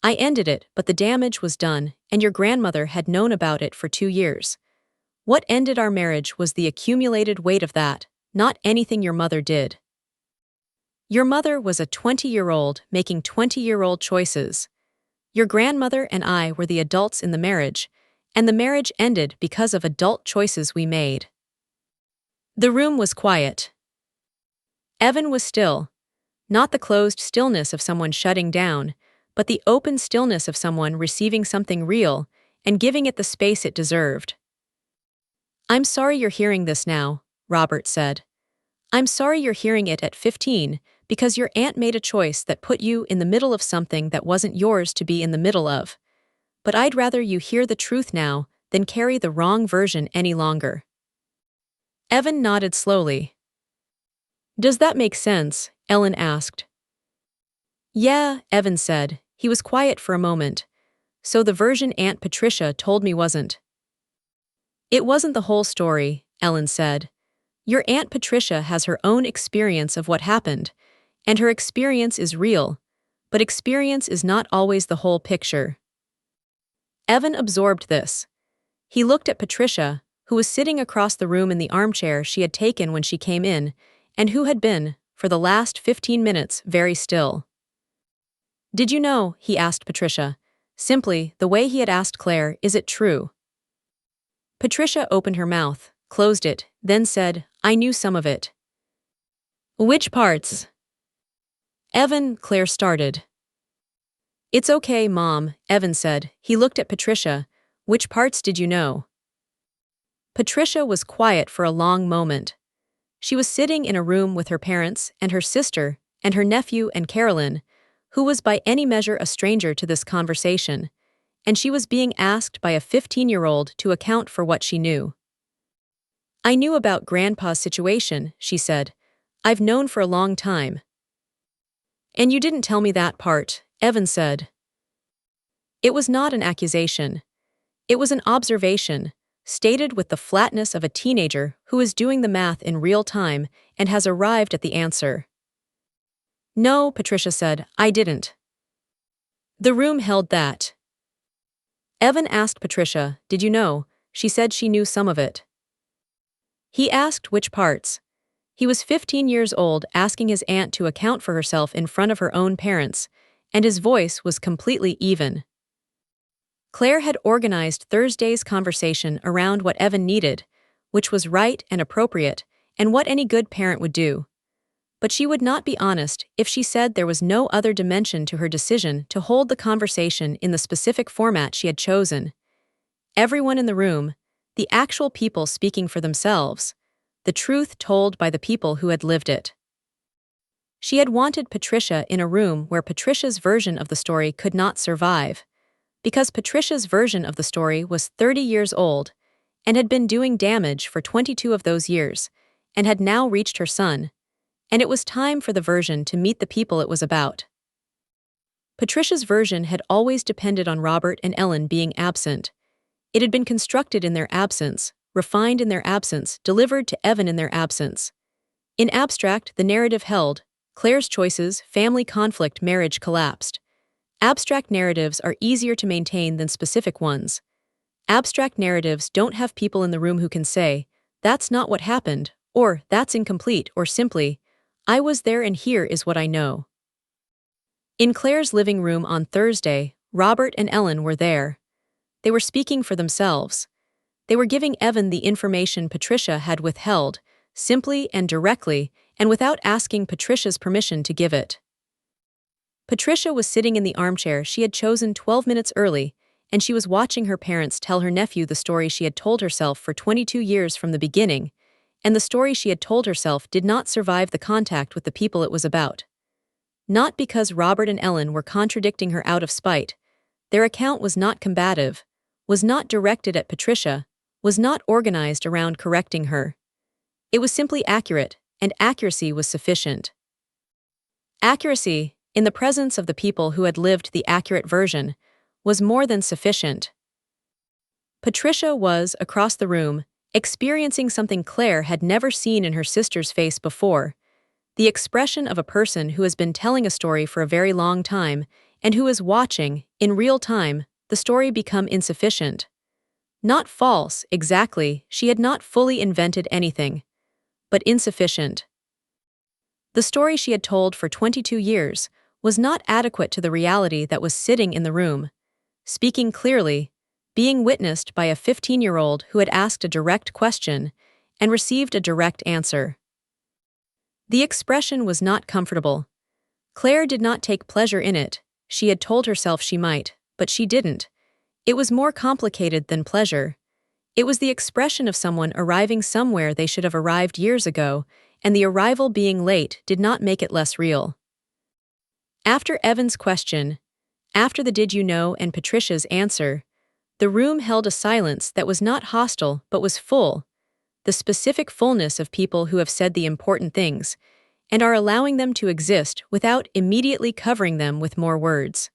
I ended it, but the damage was done, and your grandmother had known about it for 2 years. What ended our marriage was the accumulated weight of that, not anything your mother did. Your mother was a 20-year-old making 20-year-old choices. Your grandmother and I were the adults in the marriage, and the marriage ended because of adult choices we made. The room was quiet. Evan was still. Not the closed stillness of someone shutting down, but the open stillness of someone receiving something real and giving it the space it deserved. I'm sorry you're hearing this now, Robert said. I'm sorry you're hearing it at 15 because your aunt made a choice that put you in the middle of something that wasn't yours to be in the middle of. But I'd rather you hear the truth now than carry the wrong version any longer. Evan nodded slowly. Does that make sense? Ellen asked. Yeah, Evan said. He was quiet for a moment. So the version Aunt Patricia told me wasn't. It wasn't the whole story, Ellen said. Your Aunt Patricia has her own experience of what happened, and her experience is real, but experience is not always the whole picture. Evan absorbed this. He looked at Patricia, who was sitting across the room in the armchair she had taken when she came in, and who had been, for the last 15 minutes, very still. Did you know, he asked Patricia, simply, the way he had asked Claire, is it true? Patricia opened her mouth, closed it, then said, I knew some of it. Which parts? Evan, Claire started. It's okay, Mom, Evan said. He looked at Patricia. Which parts did you know? Patricia was quiet for a long moment. She was sitting in a room with her parents and her sister and her nephew and Carolyn, who was by any measure a stranger to this conversation, and she was being asked by a 15-year-old to account for what she knew. I knew about Grandpa's situation, she said. I've known for a long time. And you didn't tell me that part, Evan said. It was not an accusation. It was an observation, stated with the flatness of a teenager who is doing the math in real time and has arrived at the answer. No, Patricia said, I didn't. The room held that. Evan asked Patricia, did you know? She said she knew some of it. He asked which parts. He was 15 years old asking his aunt to account for herself in front of her own parents, and his voice was completely even. Claire had organized Thursday's conversation around what Evan needed, which was right and appropriate, and what any good parent would do. But she would not be honest if she said there was no other dimension to her decision to hold the conversation in the specific format she had chosen. Everyone in the room, the actual people speaking for themselves, the truth told by the people who had lived it. She had wanted Patricia in a room where Patricia's version of the story could not survive, because Patricia's version of the story was 30 years old and had been doing damage for 22 of those years, and had now reached her son, and it was time for the version to meet the people it was about. Patricia's version had always depended on Robert and Ellen being absent. It had been constructed in their absence, refined in their absence, delivered to Evan in their absence. In abstract, the narrative held, Claire's choices, family conflict, marriage collapsed. Abstract narratives are easier to maintain than specific ones. Abstract narratives don't have people in the room who can say, that's not what happened, or that's incomplete, or simply, I was there and here is what I know. In Claire's living room on Thursday, Robert and Ellen were there. They were speaking for themselves. They were giving Evan the information Patricia had withheld, simply and directly, and without asking Patricia's permission to give it. Patricia was sitting in the armchair she had chosen 12 minutes early, and she was watching her parents tell her nephew the story she had told herself for 22 years from the beginning, and the story she had told herself did not survive the contact with the people it was about. Not because Robert and Ellen were contradicting her out of spite. Their account was not combative, was not directed at Patricia, was not organized around correcting her. It was simply accurate, and accuracy was sufficient. Accuracy, in the presence of the people who had lived the accurate version, was more than sufficient. Patricia was, across the room, experiencing something Claire had never seen in her sister's face before, the expression of a person who has been telling a story for a very long time and who is watching, in real time, the story become insufficient. Not false, exactly, she had not fully invented anything, but insufficient. The story she had told for 22 years was not adequate to the reality that was sitting in the room, speaking clearly, being witnessed by a 15-year-old who had asked a direct question and received a direct answer. The expression was not comfortable. Claire did not take pleasure in it. She had told herself she might, but she didn't. It was more complicated than pleasure. It was the expression of someone arriving somewhere they should have arrived years ago, and the arrival being late did not make it less real. After Evan's question, after the did you know and Patricia's answer, the room held a silence that was not hostile but was full, the specific fullness of people who have said the important things, and are allowing them to exist without immediately covering them with more words.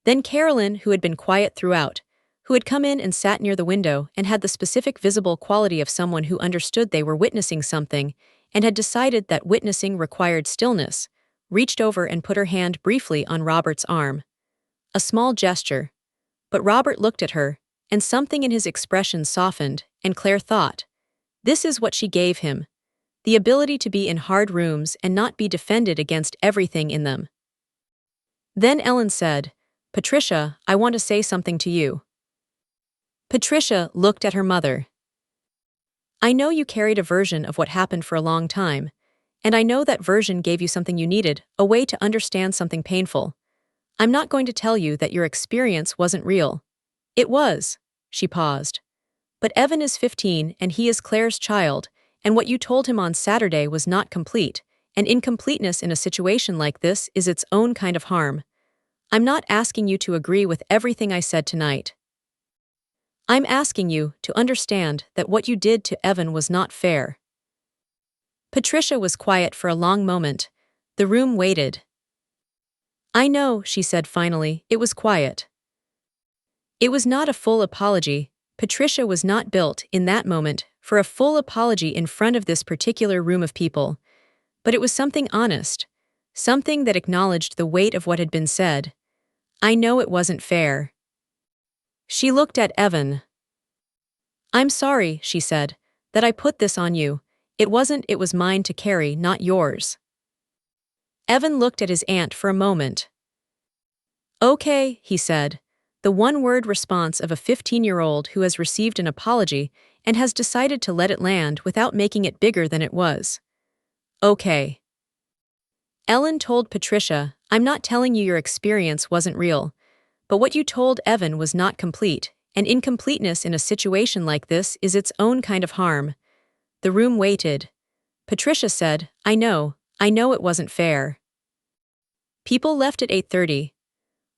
Then Carolyn, who had been quiet throughout, who had come in and sat near the window and had the specific visible quality of someone who understood they were witnessing something and had decided that witnessing required stillness, reached over and put her hand briefly on Robert's arm. A small gesture. But Robert looked at her, and something in his expression softened, and Claire thought, this is what she gave him. The ability to be in hard rooms and not be defended against everything in them. Then Ellen said, Patricia, I want to say something to you. Patricia looked at her mother. I know you carried a version of what happened for a long time, and I know that version gave you something you needed, a way to understand something painful. I'm not going to tell you that your experience wasn't real. It was. She paused. But Evan is 15 and he is Claire's child, and what you told him on Saturday was not complete, and incompleteness in a situation like this is its own kind of harm. I'm not asking you to agree with everything I said tonight. I'm asking you to understand that what you did to Evan was not fair. Patricia was quiet for a long moment. The room waited. I know, she said finally, it was quiet. It was not a full apology. Patricia was not built, in that moment, for a full apology in front of this particular room of people. But it was something honest, something that acknowledged the weight of what had been said. I know it wasn't fair. She looked at Evan. I'm sorry, she said, that I put this on you. It was mine to carry, not yours. Evan looked at his aunt for a moment. Okay, he said, the one-word response of a 15-year-old who has received an apology and has decided to let it land without making it bigger than it was. Okay. Ellen told Patricia, I'm not telling you your experience wasn't real, but what you told Evan was not complete, and incompleteness in a situation like this is its own kind of harm. The room waited. Patricia said, I know it wasn't fair. People left at 8:30.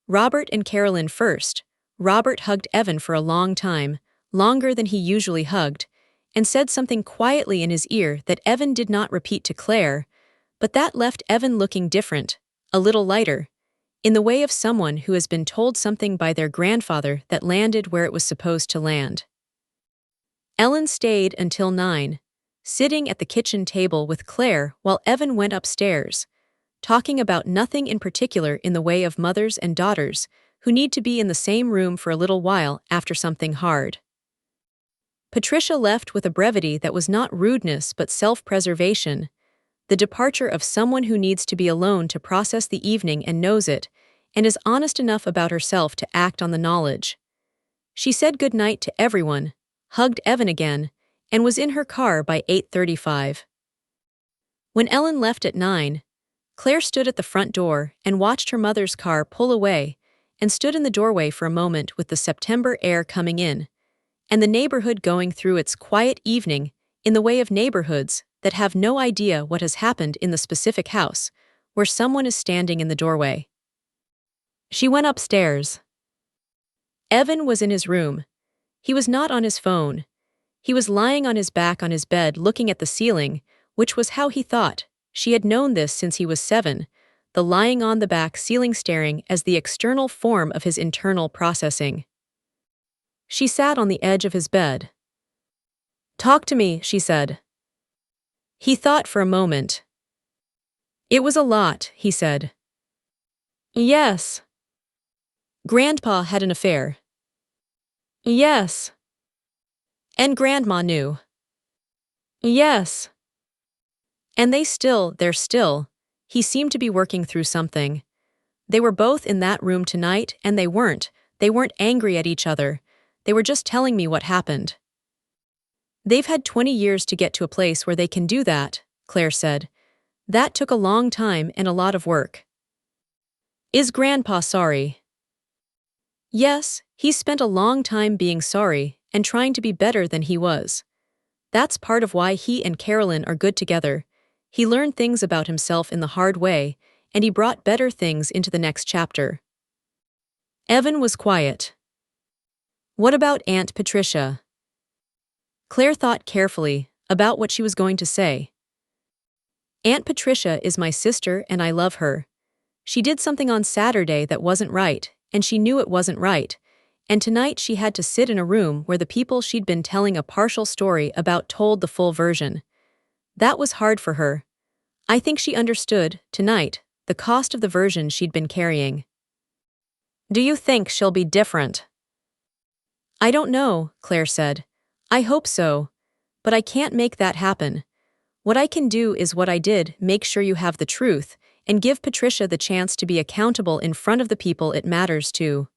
Robert and Carolyn first. Robert hugged Evan for a long time, longer than he usually hugged, and said something quietly in his ear that Evan did not repeat to Claire, but that left Evan looking different, a little lighter, in the way of someone who has been told something by their grandfather that landed where it was supposed to land. Ellen stayed until 9, sitting at the kitchen table with Claire while Evan went upstairs, talking about nothing in particular in the way of mothers and daughters who need to be in the same room for a little while after something hard. Patricia left with a brevity that was not rudeness but self-preservation, the departure of someone who needs to be alone to process the evening and knows it, and is honest enough about herself to act on the knowledge. She said goodnight to everyone, hugged Evan again, and was in her car by 8:35. When Ellen left at 9, Claire stood at the front door and watched her mother's car pull away, and stood in the doorway for a moment with the September air coming in, and the neighborhood going through its quiet evening in the way of neighborhoods that have no idea what has happened in the specific house, where someone is standing in the doorway. She went upstairs. Evan was in his room. He was not on his phone. He was lying on his back on his bed looking at the ceiling, which was how he thought. She had known this since he was 7, the lying on the back ceiling staring as the external form of his internal processing. She sat on the edge of his bed. "Talk to me," she said. He thought for a moment. "It was a lot," he said. "Yes." "Grandpa had an affair." "Yes." "And Grandma knew." "Yes." "And they're still." He seemed to be working through something. They were both in that room tonight, and they weren't angry at each other. They were just telling me what happened. "They've had 20 years to get to a place where they can do that," Claire said. "That took a long time and a lot of work." "Is Grandpa sorry?" "Yes, he's spent a long time being sorry and trying to be better than he was. That's part of why he and Carolyn are good together. He learned things about himself in the hard way, and he brought better things into the next chapter." Evan was quiet. "What about Aunt Patricia?" Claire thought carefully about what she was going to say. "Aunt Patricia is my sister and I love her. She did something on Saturday that wasn't right, and she knew it wasn't right, and tonight she had to sit in a room where the people she'd been telling a partial story about told the full version. That was hard for her. I think she understood, tonight, the cost of the version she'd been carrying." "Do you think she'll be different?" "I don't know," Claire said. "I hope so. But I can't make that happen. What I can do is what I did, make sure you have the truth, and give Patricia the chance to be accountable in front of the people it matters to."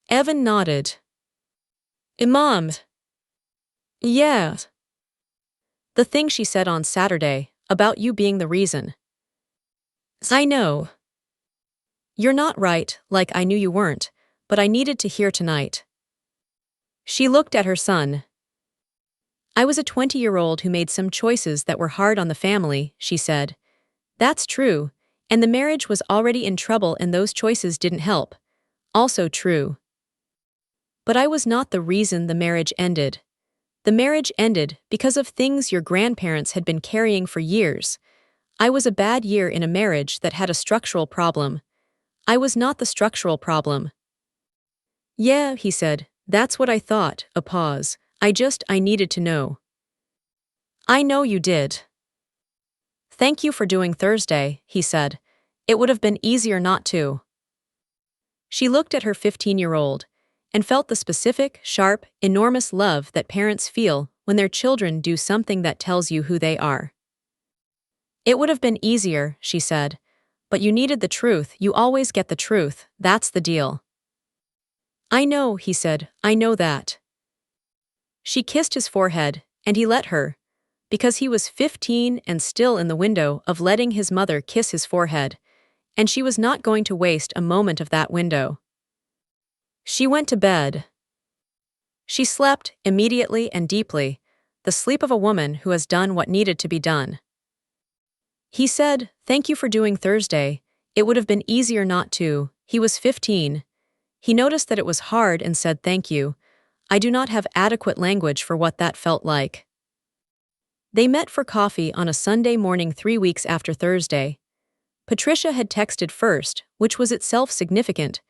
Evan nodded. "Mom." "Yeah." "The thing she said on Saturday, about you being the reason." "I know. You're not right, like I knew you weren't, but I needed to hear tonight." She looked at her son. "I was a 20-year-old who made some choices that were hard on the family," she said. "That's true, and the marriage was already in trouble and those choices didn't help. Also true. But I was not the reason the marriage ended. The marriage ended because of things your grandparents had been carrying for years. I was a bad year in a marriage that had a structural problem. I was not the structural problem." "Yeah," he said, "that's what I thought." A pause. I needed to know." "I know you did." "Thank you for doing Thursday," he said. "It would have been easier not to." She looked at her 15-year-old and felt the specific, sharp, enormous love that parents feel when their children do something that tells you who they are. "It would have been easier," she said. "But you needed the truth. You always get the truth. That's the deal." "I know," he said. "I know that." She kissed his forehead, and he let her, because he was 15 and still in the window of letting his mother kiss his forehead, and she was not going to waste a moment of that window. She went to bed. She slept immediately and deeply, the sleep of a woman who has done what needed to be done. He said, "Thank you for doing Thursday. It would have been easier not to." He was 15. He noticed that it was hard and said thank you. I do not have adequate language for what that felt like. They met for coffee on a Sunday morning 3 weeks after Thursday. Patricia had texted first, which was itself significant.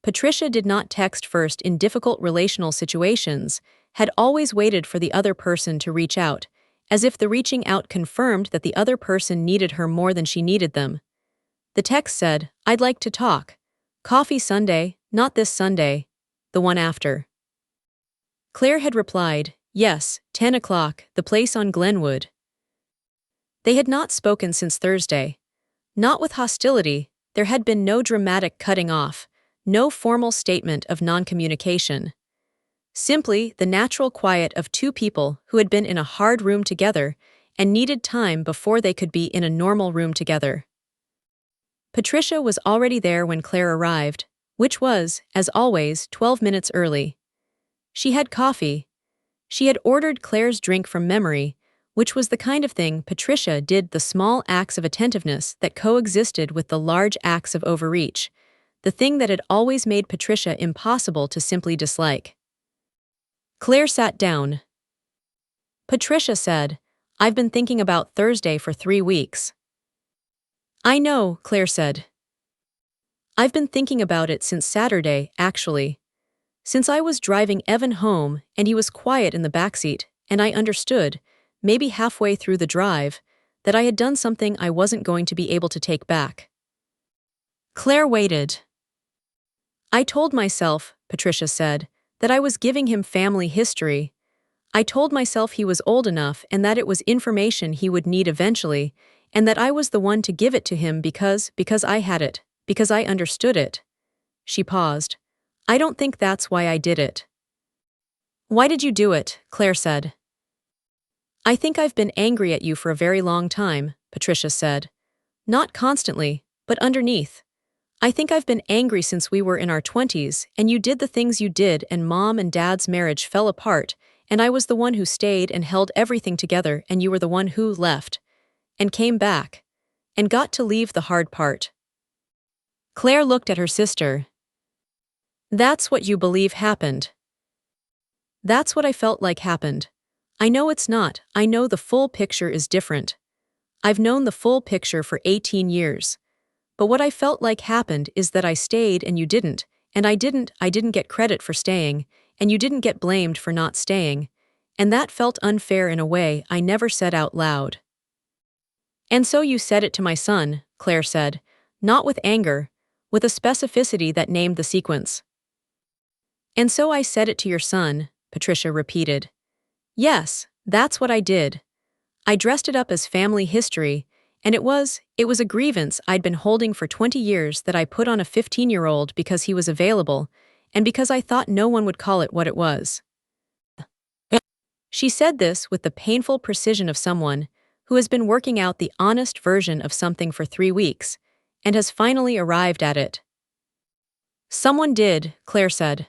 Patricia did not text first in difficult relational situations, had always waited for the other person to reach out, as if the reaching out confirmed that the other person needed her more than she needed them. The text said, "I'd like to talk. Coffee Sunday, not this Sunday, the one after." Claire had replied, "Yes, 10 o'clock, the place on Glenwood." They had not spoken since Thursday. Not with hostility, there had been no dramatic cutting off, no formal statement of non-communication. Simply the natural quiet of two people who had been in a hard room together and needed time before they could be in a normal room together. Patricia was already there when Claire arrived, which was, as always, 12 minutes early. She had coffee. She had ordered Claire's drink from memory, which was the kind of thing Patricia did, the small acts of attentiveness that coexisted with the large acts of overreach, the thing that had always made Patricia impossible to simply dislike. Claire sat down. Patricia said, "I've been thinking about Thursday for 3 weeks." "I know," Claire said. "I've been thinking about it since Saturday, actually. Since I was driving Evan home and he was quiet in the backseat, and I understood, maybe halfway through the drive, that I had done something I wasn't going to be able to take back." Claire waited. "I told myself," Patricia said, "that I was giving him family history. I told myself he was old enough and that it was information he would need eventually, and that I was the one to give it to him because I had it, because I understood it." She paused. "I don't think that's why I did it." "Why did you do it?" Claire said. "I think I've been angry at you for a very long time," Patricia said. "Not constantly, but underneath. I think I've been angry since we were in our 20s and you did the things you did and Mom and Dad's marriage fell apart and I was the one who stayed and held everything together and you were the one who left and came back and got to leave the hard part." Claire looked at her sister. "That's what you believe happened." "That's what I felt like happened. I know it's not. I know the full picture is different. I've known the full picture for 18 years. But what I felt like happened is that I stayed and you didn't, and I didn't get credit for staying, and you didn't get blamed for not staying, and that felt unfair in a way I never said out loud." "And so you said it to my son," Claire said, not with anger, with a specificity that named the sequence. "And so I said it to your son," Patricia repeated. "Yes, that's what I did. I dressed it up as family history, and it was a grievance I'd been holding for 20 years that I put on a 15-year-old because he was available, and because I thought no one would call it what it was." She said this with the painful precision of someone who has been working out the honest version of something for 3 weeks, and has finally arrived at it. "Someone did," Claire said.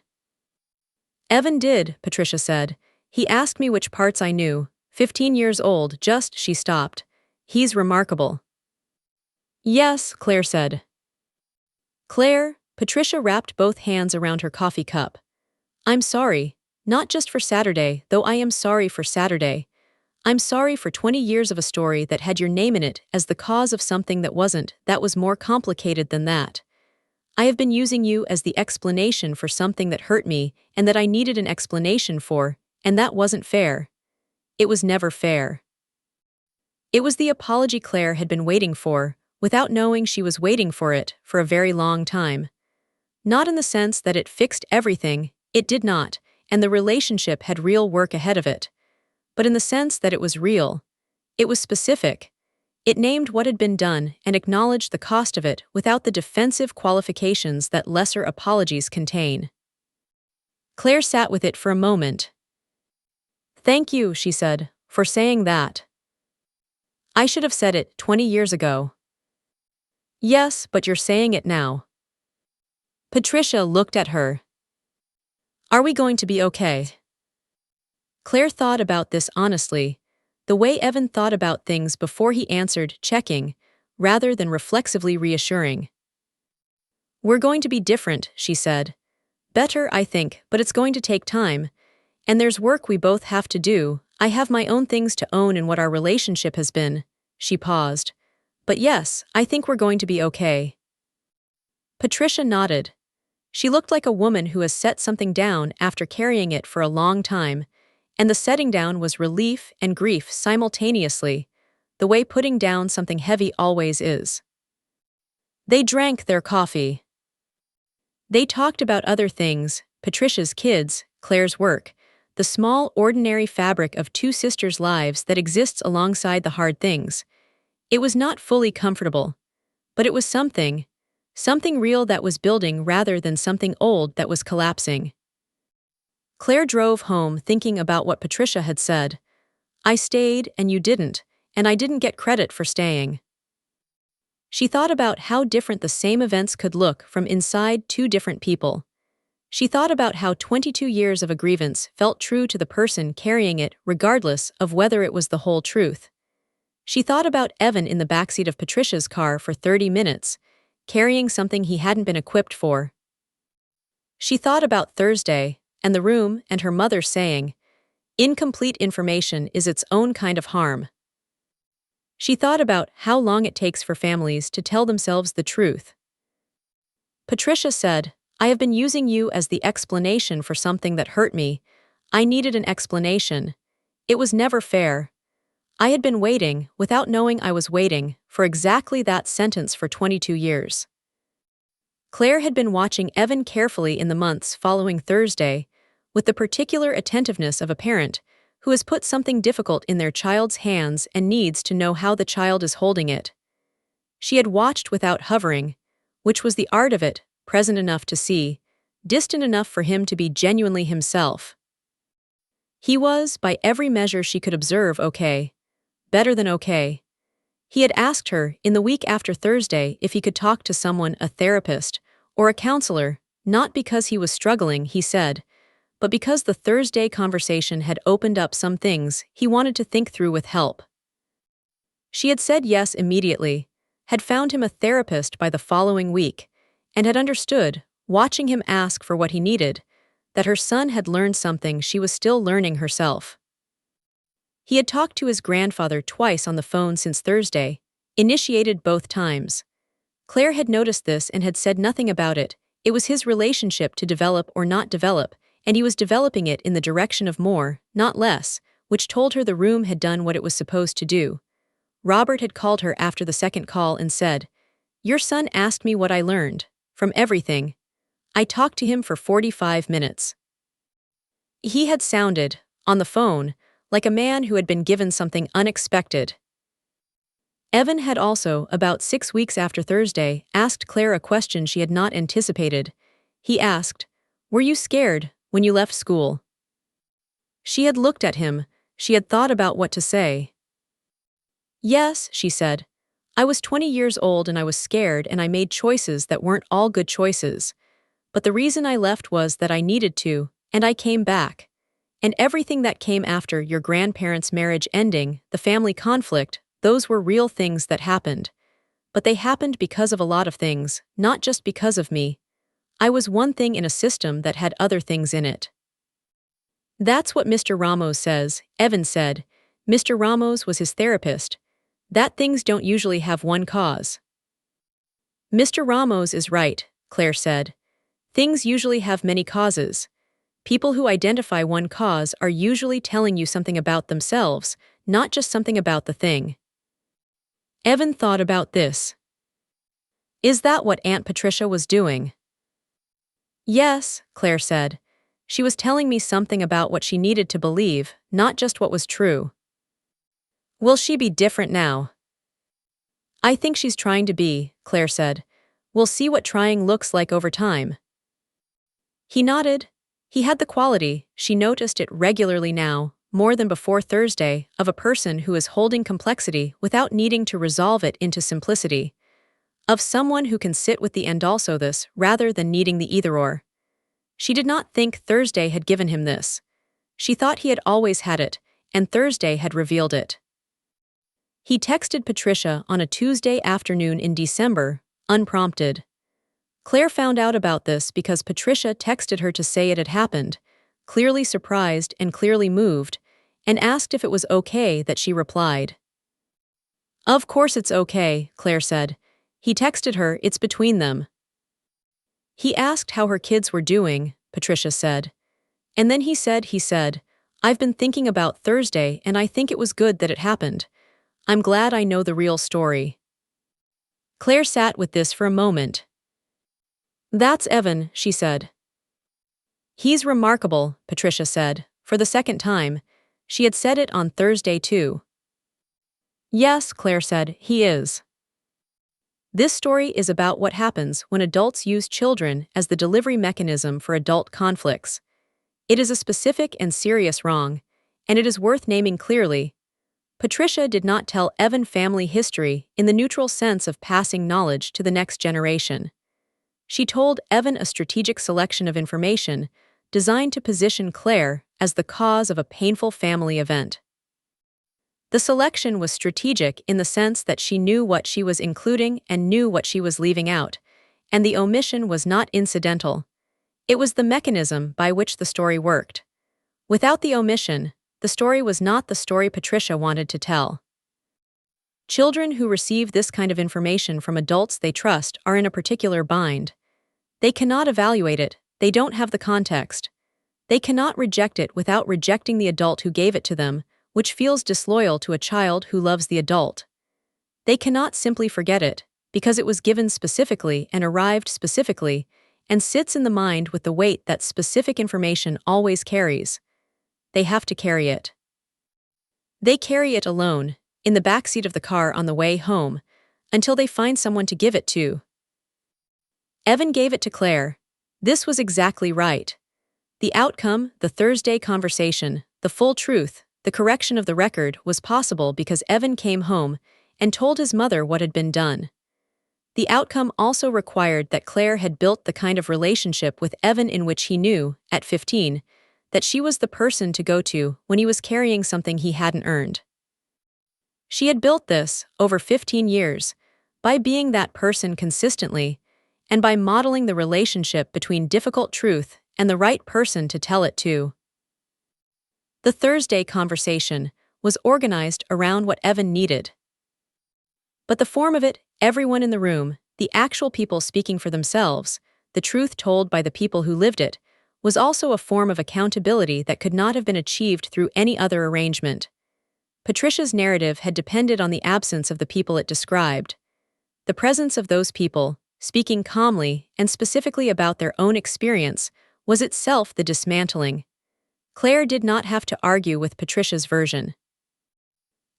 "Evan did," Patricia said. "He asked me which parts I knew. 15 years old, she stopped. He's remarkable." "Yes," Claire said. "Claire," Patricia wrapped both hands around her coffee cup. "I'm sorry, not just for Saturday, though I am sorry for Saturday. I'm sorry for 20 years of a story that had your name in it as the cause of something that wasn't, that was more complicated than that. I have been using you as the explanation for something that hurt me and that I needed an explanation for, and that wasn't fair. It was never fair." It was the apology Claire had been waiting for, without knowing she was waiting for it, for a very long time. Not in the sense that it fixed everything, it did not, and the relationship had real work ahead of it. But in the sense that it was real. It was specific. It named what had been done and acknowledged the cost of it without the defensive qualifications that lesser apologies contain. Claire sat with it for a moment. "Thank you," she said, "for saying that. I should have said it 20 years ago." "Yes, but you're saying it now." Patricia looked at her. "Are we going to be okay?" Claire thought about this honestly, the way Evan thought about things before he answered, checking, rather than reflexively reassuring. "We're going to be different," she said. "Better, I think, but it's going to take time. And there's work we both have to do. I have my own things to own in what our relationship has been." She paused. "But yes, I think we're going to be okay." Patricia nodded. She looked like a woman who has set something down after carrying it for a long time, and the setting down was relief and grief simultaneously, the way putting down something heavy always is. They drank their coffee. They talked about other things, Patricia's kids, Claire's work, the small, ordinary fabric of two sisters' lives that exists alongside the hard things. It was not fully comfortable, but it was something real that was building rather than something old that was collapsing. Claire drove home thinking about what Patricia had said. "I stayed and you didn't, and I didn't get credit for staying." She thought about how different the same events could look from inside two different people. She thought about how 22 years of a grievance felt true to the person carrying it regardless of whether it was the whole truth. She thought about Evan in the backseat of Patricia's car for 30 minutes, carrying something he hadn't been equipped for. She thought about Thursday, and the room, and her mother saying, "Incomplete information is its own kind of harm." She thought about how long it takes for families to tell themselves the truth. Patricia said, "I have been using you as the explanation for something that hurt me. I needed an explanation. It was never fair. I had been waiting, without knowing I was waiting, for exactly that sentence for 22 years." Claire had been watching Evan carefully in the months following Thursday, with the particular attentiveness of a parent who has put something difficult in their child's hands and needs to know how the child is holding it. She had watched without hovering, which was the art of it, present enough to see, distant enough for him to be genuinely himself. He was, by every measure she could observe, okay. Better than okay. He had asked her, in the week after Thursday, if he could talk to someone, a therapist, or a counselor, not because he was struggling, he said, but because the Thursday conversation had opened up some things he wanted to think through with help. She had said yes immediately, had found him a therapist by the following week, and had understood, watching him ask for what he needed, that her son had learned something she was still learning herself. He had talked to his grandfather twice on the phone since Thursday, initiated both times. Claire had noticed this and had said nothing about it. It was his relationship to develop or not develop, and he was developing it in the direction of more, not less, which told her the room had done what it was supposed to do. Robert had called her after the second call and said, "Your son asked me what I learned, from everything. I talked to him for 45 minutes. He had sounded, on the phone, like a man who had been given something unexpected. Evan had also, about 6 weeks after Thursday, asked Claire a question she had not anticipated. He asked, "Were you scared when you left school?" She had looked at him, she had thought about what to say. "Yes," she said. "I was 20 years old and I was scared and I made choices that weren't all good choices. But the reason I left was that I needed to, and I came back. And everything that came after your grandparents' marriage ending, the family conflict, those were real things that happened. But they happened because of a lot of things, not just because of me. I was one thing in a system that had other things in it." "That's what Mr. Ramos says," Evan said. Mr. Ramos was his therapist. "That things don't usually have one cause." "Mr. Ramos is right," Claire said. "Things usually have many causes. People who identify one cause are usually telling you something about themselves, not just something about the thing." Evan thought about this. "Is that what Aunt Patricia was doing?" "Yes," Claire said. "She was telling me something about what she needed to believe, not just what was true." "Will she be different now?" "I think she's trying to be," Claire said. "We'll see what trying looks like over time." He nodded. He had the quality, she noticed it regularly now, more than before Thursday, of a person who is holding complexity without needing to resolve it into simplicity. Of someone who can sit with the and also this rather than needing the either-or. She did not think Thursday had given him this. She thought he had always had it, and Thursday had revealed it. He texted Patricia on a Tuesday afternoon in December, unprompted. Claire found out about this because Patricia texted her to say it had happened, clearly surprised and clearly moved, and asked if it was okay that she replied. "Of course it's okay," Claire said. He texted her, "It's between them." He asked how her kids were doing, Patricia said. And then he said, "I've been thinking about Thursday and I think it was good that it happened. I'm glad I know the real story." Claire sat with this for a moment. "That's Evan," she said. "He's remarkable," Patricia said, for the second time. She had said it on Thursday too. "Yes," Claire said, "he is." This story is about what happens when adults use children as the delivery mechanism for adult conflicts. It is a specific and serious wrong, and it is worth naming clearly. Patricia did not tell Evan family history in the neutral sense of passing knowledge to the next generation. She told Evan a strategic selection of information designed to position Claire as the cause of a painful family event. The selection was strategic in the sense that she knew what she was including and knew what she was leaving out, and the omission was not incidental. It was the mechanism by which the story worked. Without the omission, the story was not the story Patricia wanted to tell. Children who receive this kind of information from adults they trust are in a particular bind. They cannot evaluate it, they don't have the context. They cannot reject it without rejecting the adult who gave it to them, which feels disloyal to a child who loves the adult. They cannot simply forget it, because it was given specifically and arrived specifically, and sits in the mind with the weight that specific information always carries. They have to carry it. They carry it alone, in the backseat of the car on the way home, until they find someone to give it to. Evan gave it to Claire. This was exactly right. The outcome, the Thursday conversation, the full truth, the correction of the record was possible because Evan came home and told his mother what had been done. The outcome also required that Claire had built the kind of relationship with Evan in which he knew, at 15, that she was the person to go to when he was carrying something he hadn't earned. She had built this, over 15 years, by being that person consistently, and by modeling the relationship between difficult truth and the right person to tell it to. The Thursday conversation was organized around what Evan needed. But the form of it, everyone in the room, the actual people speaking for themselves, the truth told by the people who lived it, was also a form of accountability that could not have been achieved through any other arrangement. Patricia's narrative had depended on the absence of the people it described. The presence of those people, speaking calmly and specifically about their own experience, was itself the dismantling. Claire did not have to argue with Patricia's version.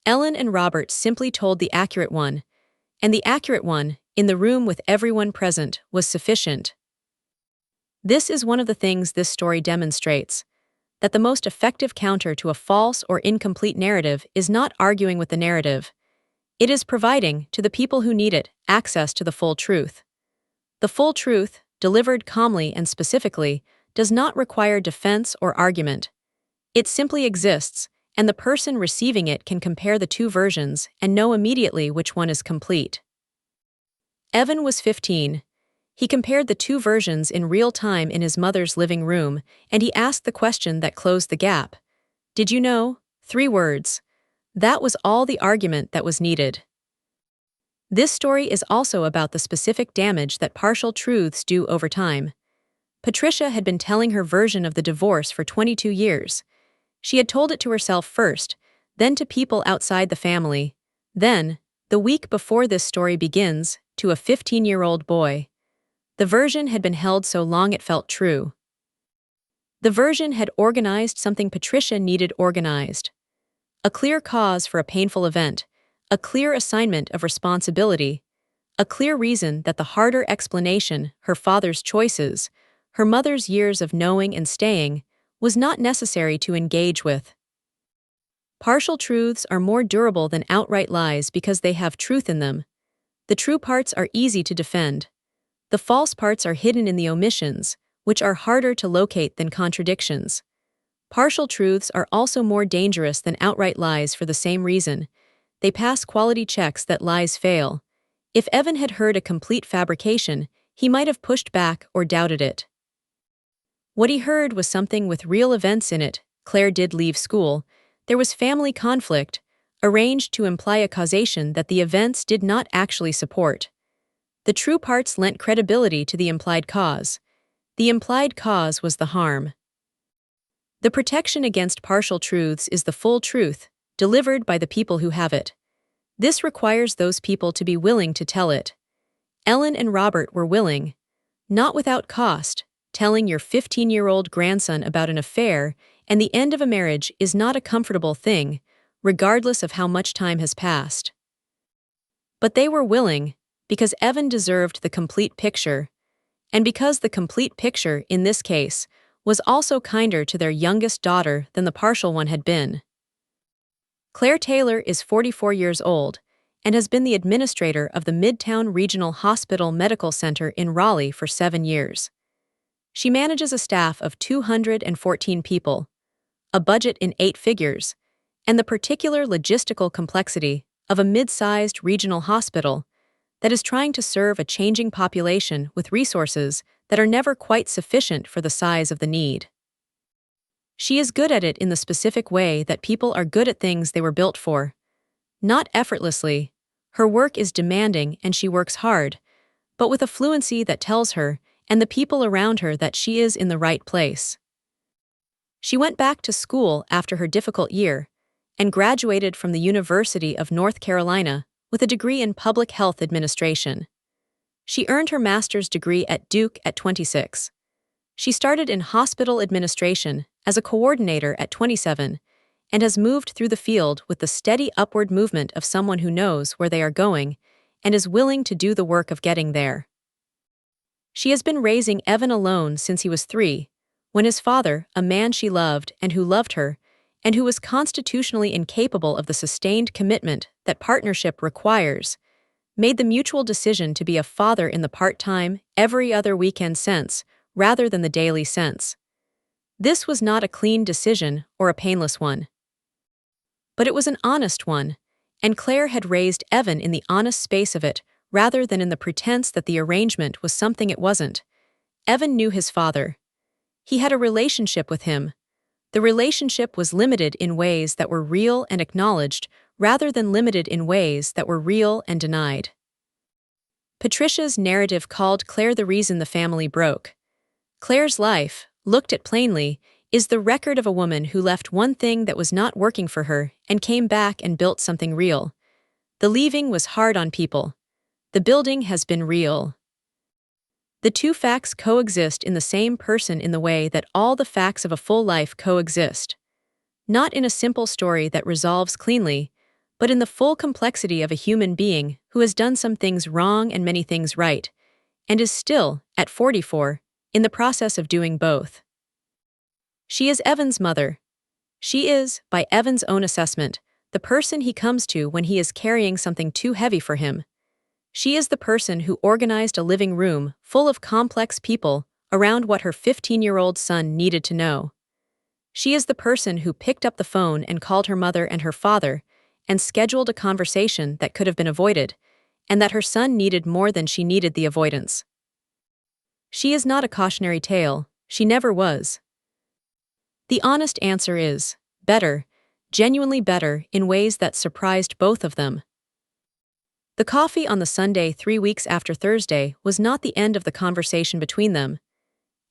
Ellen and Robert simply told the accurate one, and the accurate one, in the room with everyone present, was sufficient. This is one of the things this story demonstrates, that the most effective counter to a false or incomplete narrative is not arguing with the narrative. It is providing, to the people who need it, access to the full truth. The full truth, delivered calmly and specifically, does not require defense or argument. It simply exists, and the person receiving it can compare the two versions and know immediately which one is complete. Evan was 15. He compared the two versions in real time in his mother's living room, and he asked the question that closed the gap. Did you know? 3 words. That was all the argument that was needed. This story is also about the specific damage that partial truths do over time. Patricia had been telling her version of the divorce for 22 years. She had told it to herself first, then to people outside the family, then, the week before this story begins, to a 15-year-old boy. The version had been held so long it felt true. The version had organized something Patricia needed organized. A clear cause for a painful event, a clear assignment of responsibility, a clear reason that the harder explanation, her father's choices, her mother's years of knowing and staying, was not necessary to engage with. Partial truths are more durable than outright lies because they have truth in them. The true parts are easy to defend. The false parts are hidden in the omissions, which are harder to locate than contradictions. Partial truths are also more dangerous than outright lies for the same reason. They pass quality checks that lies fail. If Evan had heard a complete fabrication, he might have pushed back or doubted it. What he heard was something with real events in it. Claire did leave school. There was family conflict, arranged to imply a causation that the events did not actually support. The true parts lent credibility to the implied cause. The implied cause was the harm. The protection against partial truths is the full truth, delivered by the people who have it. This requires those people to be willing to tell it. Ellen and Robert were willing. Not without cost. Telling your 15-year-old grandson about an affair and the end of a marriage is not a comfortable thing, regardless of how much time has passed. But they were willing, because Evan deserved the complete picture, and because the complete picture, in this case, was also kinder to their youngest daughter than the partial one had been. Claire Taylor is 44 years old and has been the administrator of the Midtown Regional Hospital Medical Center in Raleigh for 7 years. She manages a staff of 214 people, a budget in 8 figures, and the particular logistical complexity of a mid-sized regional hospital that is trying to serve a changing population with resources that are never quite sufficient for the size of the need. She is good at it in the specific way that people are good at things they were built for. Not effortlessly. Her work is demanding and she works hard, but with a fluency that tells her and the people around her that she is in the right place. She went back to school after her difficult year and graduated from the University of North Carolina with a degree in public health administration. She earned her master's degree at Duke at 26. She started in hospital administration as a coordinator at 27 and has moved through the field with the steady upward movement of someone who knows where they are going and is willing to do the work of getting there. She has been raising Evan alone since he was 3, when his father, a man she loved and who loved her, and who was constitutionally incapable of the sustained commitment that partnership requires, made the mutual decision to be a father in the part-time, every other weekend sense rather than the daily sense. This was not a clean decision or a painless one. But it was an honest one, and Claire had raised Evan in the honest space of it rather than in the pretense that the arrangement was something it wasn't. Evan knew his father. He had a relationship with him. The relationship was limited in ways that were real and acknowledged rather than limited in ways that were real and denied. Patricia's narrative called Claire the reason the family broke. Claire's life, looked at plainly, is the record of a woman who left one thing that was not working for her and came back and built something real. The leaving was hard on people. The building has been real. The two facts coexist in the same person in the way that all the facts of a full life coexist. Not in a simple story that resolves cleanly, but in the full complexity of a human being who has done some things wrong and many things right, and is still, at 44, in the process of doing both. She is Evan's mother. She is, by Evan's own assessment, the person he comes to when he is carrying something too heavy for him. She is the person who organized a living room full of complex people around what her 15-year-old son needed to know. She is the person who picked up the phone and called her mother and her father and scheduled a conversation that could have been avoided, and that her son needed more than she needed the avoidance. She is not a cautionary tale. She never was. The honest answer is, better, genuinely better in ways that surprised both of them. The coffee on the Sunday 3 weeks after Thursday was not the end of the conversation between them.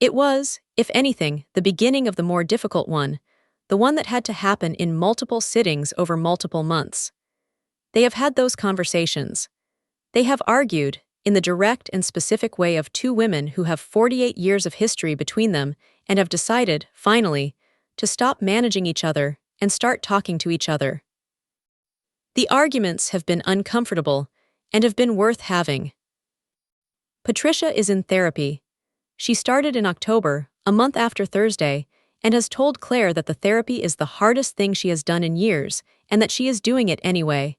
It was, if anything, the beginning of the more difficult one, the one that had to happen in multiple sittings over multiple months. They have had those conversations. They have argued, in the direct and specific way of two women who have 48 years of history between them and have decided, finally, to stop managing each other and start talking to each other. The arguments have been uncomfortable and have been worth having. Patricia is in therapy. She started in October, a month after Thursday, and has told Claire that the therapy is the hardest thing she has done in years and that she is doing it anyway.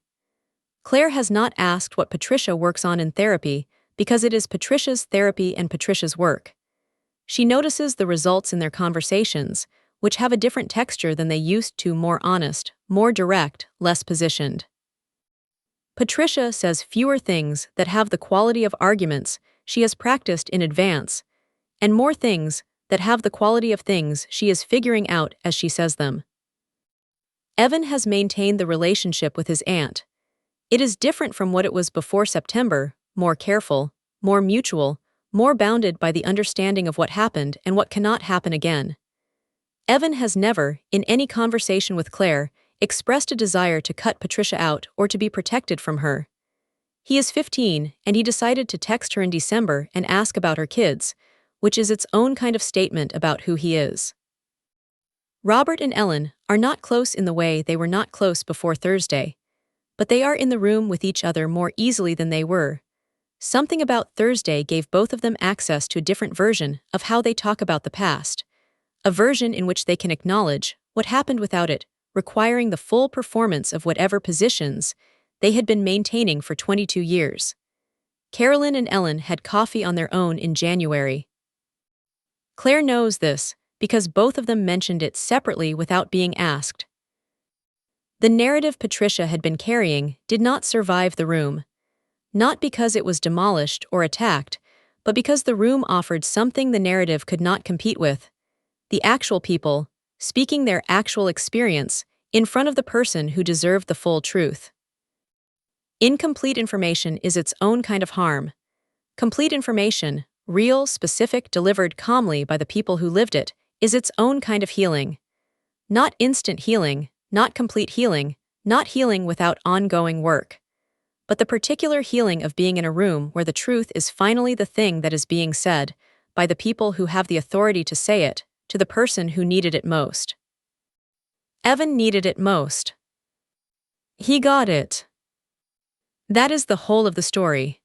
Claire has not asked what Patricia works on in therapy because it is Patricia's therapy and Patricia's work. She notices the results in their conversations, which have a different texture than they used to, more honest, more direct, less positioned. Patricia says fewer things that have the quality of arguments she has practiced in advance, and more things that have the quality of things she is figuring out as she says them. Evan has maintained the relationship with his aunt. It is different from what it was before September, more careful, more mutual, more bounded by the understanding of what happened and what cannot happen again. Evan has never, in any conversation with Claire, expressed a desire to cut Patricia out or to be protected from her. He is 15, and he decided to text her in December and ask about her kids, which is its own kind of statement about who he is. Robert and Ellen are not close in the way they were not close before Thursday, but they are in the room with each other more easily than they were. Something about Thursday gave both of them access to a different version of how they talk about the past, a version in which they can acknowledge what happened without it requiring the full performance of whatever positions they had been maintaining for 22 years. Carolyn and Ellen had coffee on their own in January. Claire knows this because both of them mentioned it separately without being asked. The narrative Patricia had been carrying did not survive the room, not because it was demolished or attacked, but because the room offered something the narrative could not compete with: the actual people, speaking their actual experience in front of the person who deserved the full truth. Incomplete information is its own kind of harm. Complete information, real, specific, delivered calmly by the people who lived it, is its own kind of healing. Not instant healing, not complete healing, not healing without ongoing work, but the particular healing of being in a room where the truth is finally the thing that is being said, by the people who have the authority to say it, to the person who needed it most. Evan needed it most. He got it. That is the whole of the story.